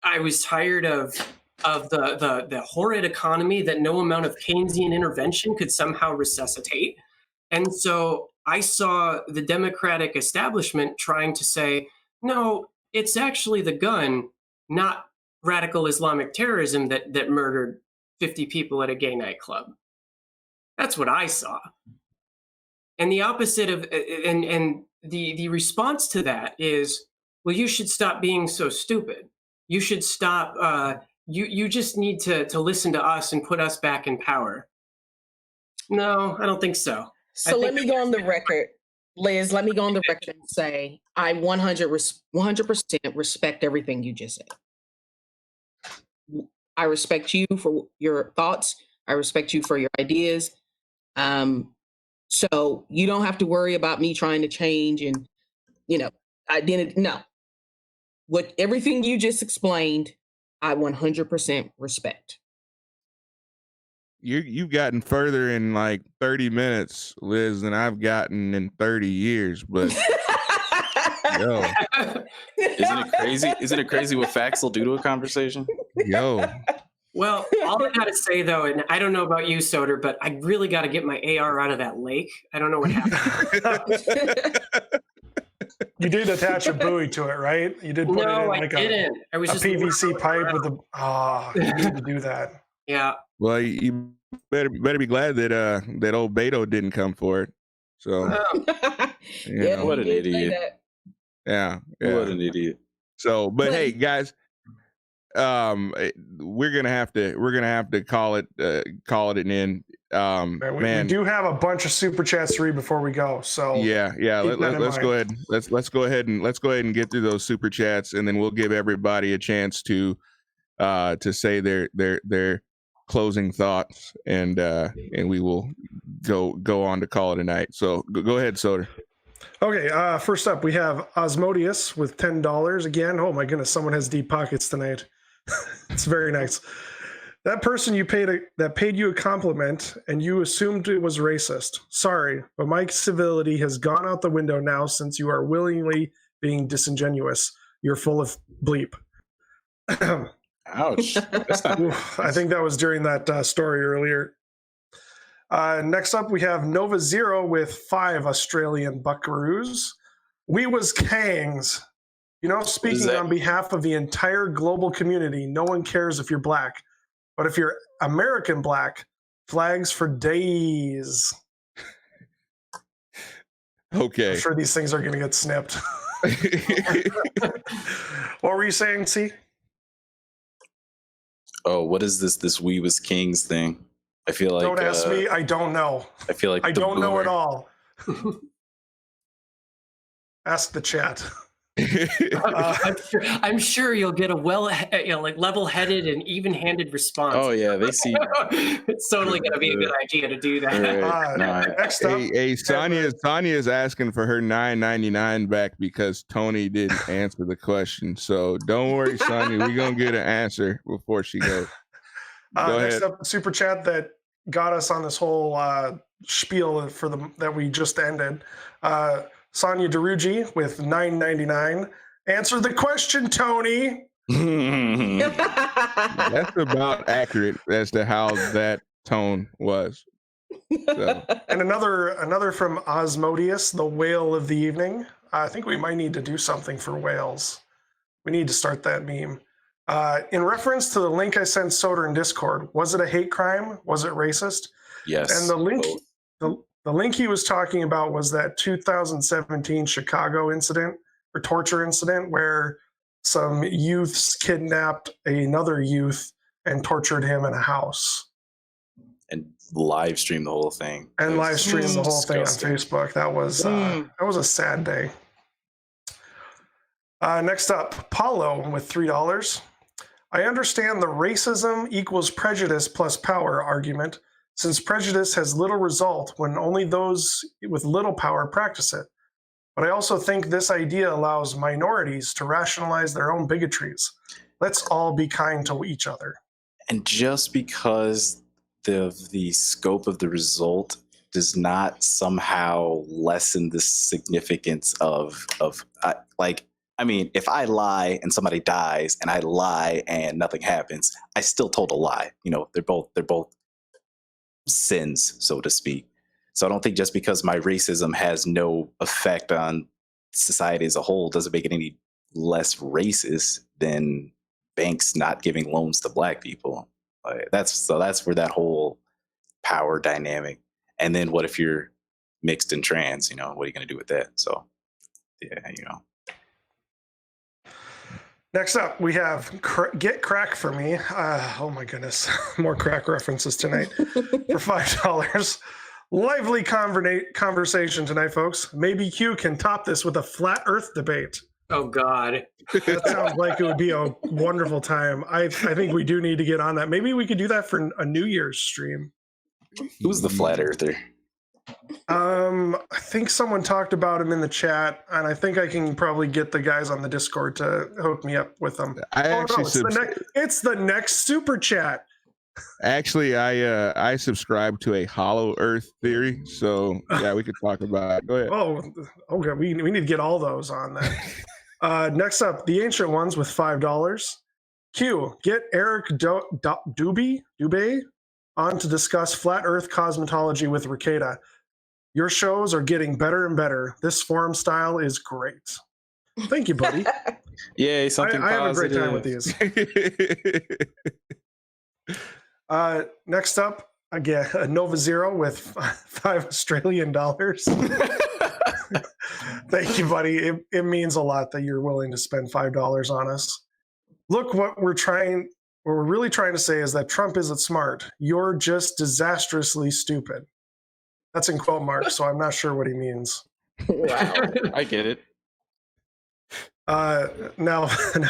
I was tired of the horrid economy that no amount of Keynesian intervention could somehow resuscitate. And so I saw the Democratic establishment trying to say, no, it's actually the gun, not radical Islamic terrorism that murdered 50 people at a gay nightclub. That's what I saw. And the opposite of, and the response to that is, well, you should stop being so stupid. You should stop, you just need to listen to us and put us back in power. No, I don't think so. So let me go on the record, Liz, let me go on the record and say, I 100% respect everything you just said. I respect you for your thoughts. I respect you for your ideas. So you don't have to worry about me trying to change and, identity. No. Everything you just explained, I 100% respect. You've gotten further in like 30 minutes, Liz, than I've gotten in 30 years. But yo, isn't it crazy? Isn't it crazy what facts will do to a conversation? Yo. Well, all I gotta say though, and I don't know about you, Soder, but I really got to get my AR out of that lake. I don't know what happened. You did attach a buoy to it, right? You did put it in like I was a just PVC pipe with a. You need to do that. Yeah. Well, you better be glad that old Beto didn't come for it. So, what an idiot! Yeah, what an idiot. So, but hey, guys, we're gonna have to call it an end. We do have a bunch of super chats to read before we go. So yeah. Let's go ahead. Let's go ahead and get through those super chats, and then we'll give everybody a chance to say their closing thoughts, and we will go on to call it a night. So go ahead, Soder. Okay, first up we have Osmodius with $10 again. Oh my goodness, someone has deep pockets tonight. It's very nice. That person that paid you a compliment and you assumed it was racist. Sorry, but my civility has gone out the window now since you are willingly being disingenuous. You're full of bleep. Ouch. That's not. I think that was during that story earlier. Next up, we have Nova Zero with 5 Australian buckaroos. We was Kangs. You know, speaking on behalf of the entire global community, no one cares if you're black. But if you're American black, flags for days. Okay. I'm sure these things are going to get snipped. What were you saying, C? Oh, what is this We Was Kings thing? I feel like. Don't ask me. I don't know. I feel like I don't know at all. Ask the chat. I'm sure you'll get a level-headed and even-handed response. Oh yeah, they see. It's totally going to be a good idea to do that. Next up, hey, Sonia is asking for her $9.99 back because Tony didn't answer the question. So don't worry, Sonia, we're gonna get an answer before she goes. Go next ahead. up, super chat that got us on this whole spiel that we just ended. Sonia Derugi with $9.99. Answer the question, Tony. That's about accurate as to how that tone was. So. And another from Osmodius, the whale of the evening. I think we might need to do something for whales. We need to start that meme. In reference to the link I sent Soder in Discord, was it a hate crime? Was it racist? Yes. And the link he was talking about was that 2017 Chicago incident or torture incident where some youths kidnapped another youth and tortured him in a house. And live stream the whole thing. And live stream the whole disgusting. thing on Facebook. That was a sad day. Next up, Paulo with $3. I understand the racism equals prejudice plus power argument, since prejudice has little result when only those with little power practice it. But I also think this idea allows minorities to rationalize their own bigotries. Let's all be kind to each other. And just because the scope of the result does not somehow lessen the significance of I mean, if I lie and somebody dies and I lie and nothing happens, I still told a lie. You know, they're both sins, so to speak. So I don't think just because my racism has no effect on society as a whole doesn't make it any less racist than banks not giving loans to black people. That's where that whole power dynamic. And then what if you're mixed and trans? You know, what are you going to do with that? So, yeah, you know. Next up, we have Get Crack for Me. Oh my goodness, more crack references tonight for $5. Lively conversation tonight, folks. Maybe Q can top this with a flat Earth debate. Oh God, that sounds like it would be a wonderful time. I think we do need to get on that. Maybe we could do that for a New Year's stream. Who's the flat earther? I think someone talked about him in the chat, and I think I can probably get the guys on the Discord to hook me up with them. It's the next super chat. Actually, I subscribe to a hollow Earth theory, so yeah, we could talk about it. Go ahead. Oh, okay. We need to get all those on that. Next up, the Ancient Ones with $5. Q, get Eric Dubé on to discuss flat Earth cosmetology with Ricada. Your shows are getting better and better. This forum style is great. Thank you, buddy. Yay, something I have a positive. great time with these. Next up, again, a Nova Zero with $5 Australian. Thank you, buddy. It means a lot that you're willing to spend $5 on us. Look, what we're really trying to say is that Trump isn't smart. You're just disastrously stupid. That's in quote marks, so I'm not sure what he means. Wow. I get it. Now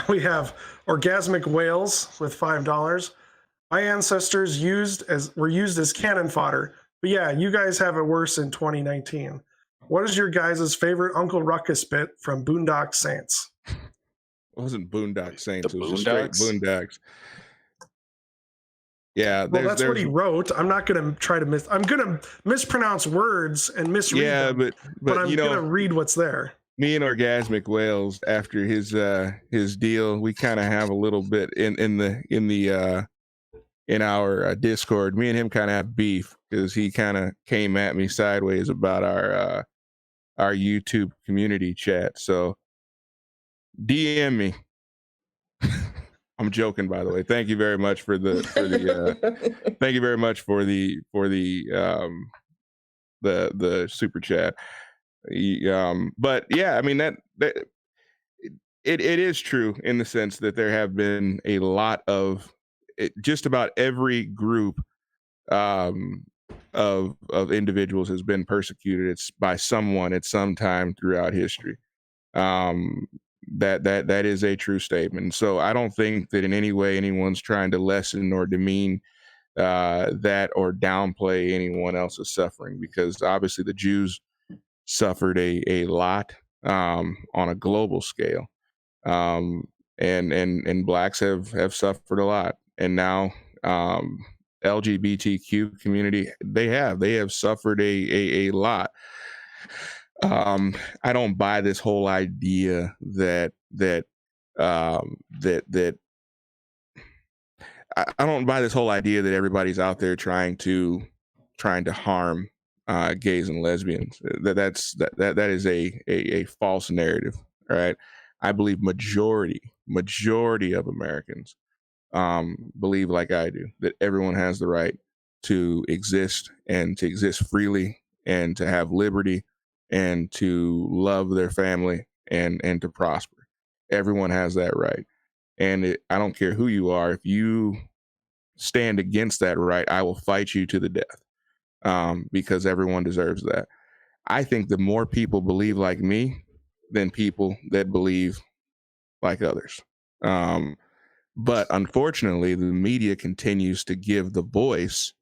we have Orgasmic Whales with $5. My ancestors were used as cannon fodder. But yeah, you guys have it worse in 2019. What is your guys' favorite Uncle Ruckus bit from Boondock Saints? It wasn't Boondock Saints. The it was straight Boondocks. Yeah, well, that's what he wrote. I'm not going to try to I'm going to mispronounce words and misread them. But I'm going to read what's there. Me and Orgasmic Whales, after his deal, we kind of have a little bit in our Discord. Me and him kind of have beef because he kind of came at me sideways about our YouTube community chat. So DM me. I'm joking, by the way. Thank you very much for the thank you very much for the super chat. But yeah, I mean that it is true in the sense that there have been a lot of just about every group of individuals has been persecuted. It's by someone at some time throughout history. That is a true statement. So I don't think that in any way anyone's trying to lessen or demean that or downplay anyone else's suffering, because obviously the Jews suffered a lot on a global scale, and blacks have suffered a lot, and now LGBTQ community they have suffered a lot. I don't buy this whole idea that I don't buy this whole idea that everybody's out there trying to harm gays and lesbians. That is a false narrative. All right. I believe majority of Americans believe like I do, that everyone has the right to exist and to exist freely and to have liberty and to love their family and to prosper. Everyone has that right. And I don't care who you are. If you stand against that right, I will fight you to the death, because everyone deserves that. I think the more people believe like me than people that believe like others. But unfortunately, the media continues to give the voice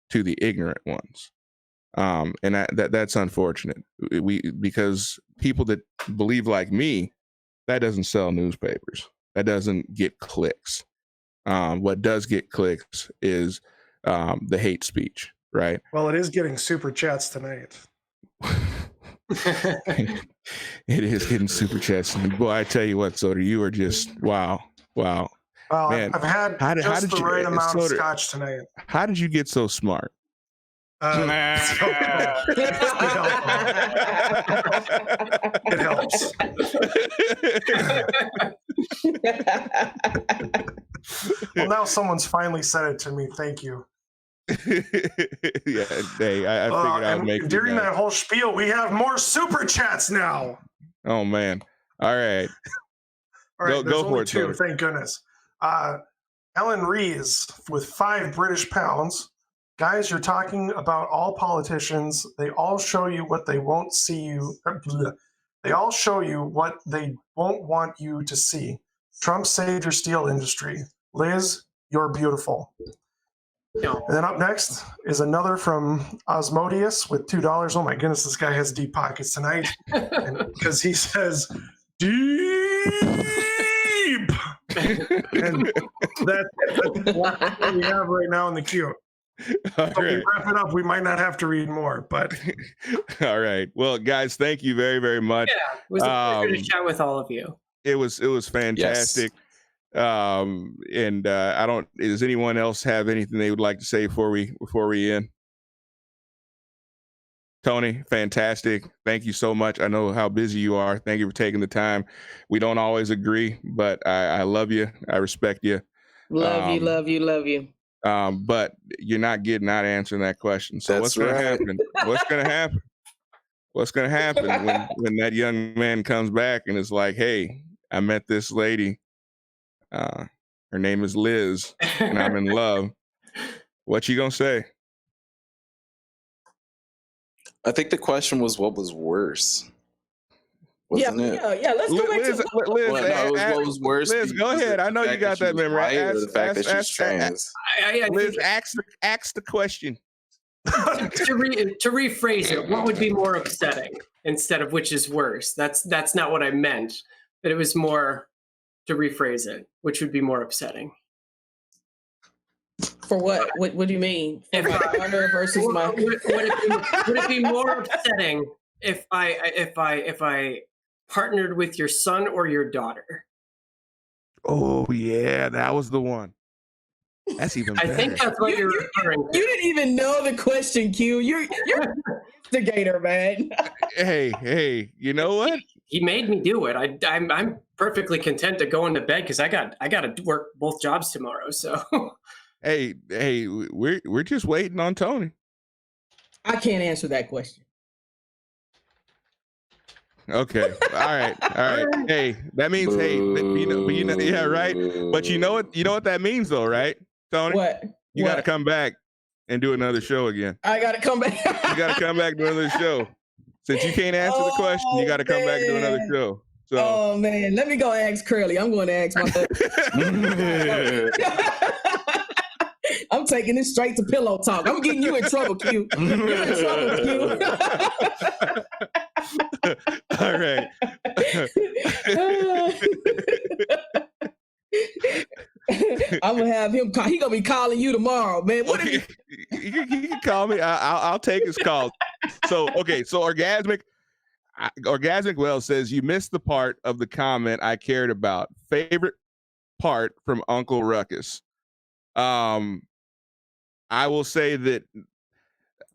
to the ignorant ones. And that's unfortunate. Because people that believe like me, that doesn't sell newspapers. That doesn't get clicks. What does get clicks is the hate speech, right? Well, it is getting super chats tonight. It is getting super chats. Boy, I tell you what, Soda, you are just wow. Well, man, I've had just the right amount of scotch tonight. How did you get so smart? It helps. Well, now someone's finally said it to me. Thank you. Yeah, hey, I figured I'd make during that whole spiel, we have more super chats now. Oh man! All right, all right. Go for it, two. Thank goodness. Ellen Rees with 5 British pounds. Guys, you're talking about all politicians. They all show you what they won't see you. They all show you what they won't want you to see. Trump saved your steel industry. Liz, you're beautiful. No. And then up next is another from Osmodius with $2. Oh my goodness, this guy has deep pockets tonight. Because he says, deep! And that's what we have right now in the queue. If we wrap it up, we might not have to read more, but all right. Well, guys, thank you very, very much. Yeah, it was a pleasure to chat with all of you. It was fantastic. Yes. And does anyone else have anything they would like to say before we end? Tony, fantastic. Thank you so much. I know how busy you are. Thank you for taking the time. We don't always agree, but I love you. I respect you. Love you. But you're not answering that question. So what's going to happen? What's going to happen when that young man comes back and is like, hey, I met this lady. Her name is Liz and I'm in love. What you going to say? I think the question was, what was worse? Wasn't it? Yeah. Let's go back to Liz. What was worse? Liz, go ahead. I know you got that memory. The fact that she's trans. Liz, ask the question. To rephrase it, what would be more upsetting instead of which is worse? That's not what I meant, but it was more to rephrase it, which would be more upsetting. For what? What do you mean? If my honor versus my would it be more upsetting if I partnered with your son or your daughter? Oh yeah, that was the one. That's even better. I think that's what you're referring to. You didn't even know the question, Q. You're an instigator, man. Hey, you know what? He made me do it. I'm perfectly content to go into bed because I got to work both jobs tomorrow. So Hey, we're just waiting on Tony. I can't answer that question. Okay. All right. Hey, that means yeah, right. But you know what that means though, right, Tony? What? You got to come back and do another show again. I got to come back. You got to come back to another show. Since you can't answer the question, you got to come back and do another show. So. Oh man, let me go ask Curly. I'm going to ask my husband. I'm taking this straight to pillow talk. I'm getting you in trouble, Q. You're in trouble, Q. All right. I'm gonna have him call. He gonna be calling you tomorrow, man. What Okay. You can call me. I'll take his call. So orgasmic Wells says you missed the part of the comment I cared about. Favorite part from Uncle Ruckus. I will say that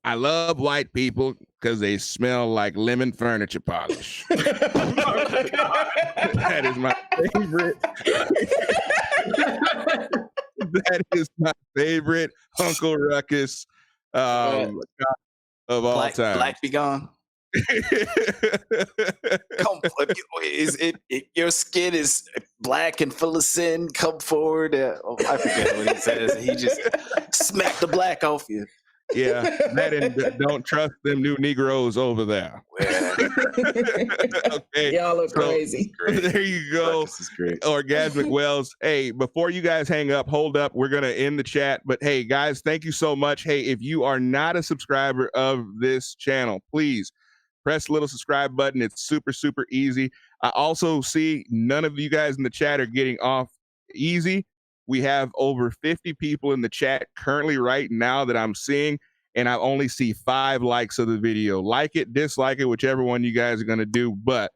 I love white people because they smell like lemon furniture polish. That is my favorite. That is my favorite Uncle Ruckus of all time. Black be gone. Come, your skin is black and full of sin. Come forward. I forget what he says. He just smacked the black off you. Yeah, that and don't trust them new Negroes over there. Okay, y'all look crazy. There you go. This is great. Orgasmic Wells. Hey, before you guys hang up, hold up. We're gonna end the chat. But hey, guys, thank you so much. Hey, if you are not a subscriber of this channel, please press the little subscribe button. It's super, super easy. I also see none of you guys in the chat are getting off easy. We have over 50 people in the chat currently right now that I'm seeing, and I only see 5 likes of the video. Like it, dislike it, whichever one you guys are going to do, but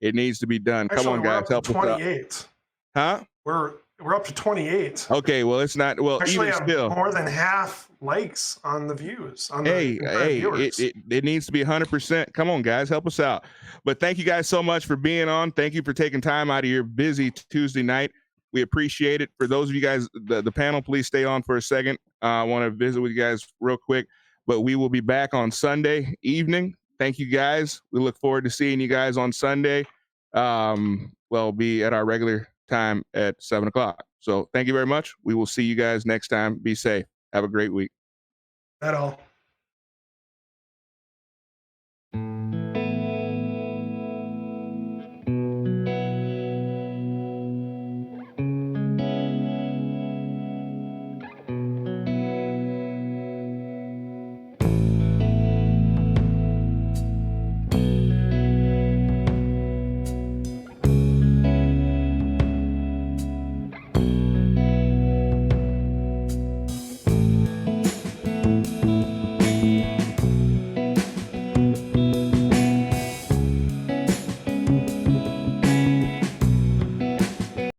it needs to be done. Actually, come on, guys, help us out. 28. Huh? We're up to 28. Okay, well, it's not, well, Actually, even still. more than half likes on the views. On It needs to be 100%. Come on, guys, help us out. But thank you guys so much for being on. Thank you for taking time out of your busy Tuesday night. We appreciate it. For those of you guys, the panel, please stay on for a second. I want to visit with you guys real quick, but we will be back on Sunday evening. Thank you, guys. We look forward to seeing you guys on Sunday. We'll be at our regular time at 7 o'clock. So thank you very much. We will see you guys next time. Be safe. Have a great week. That all.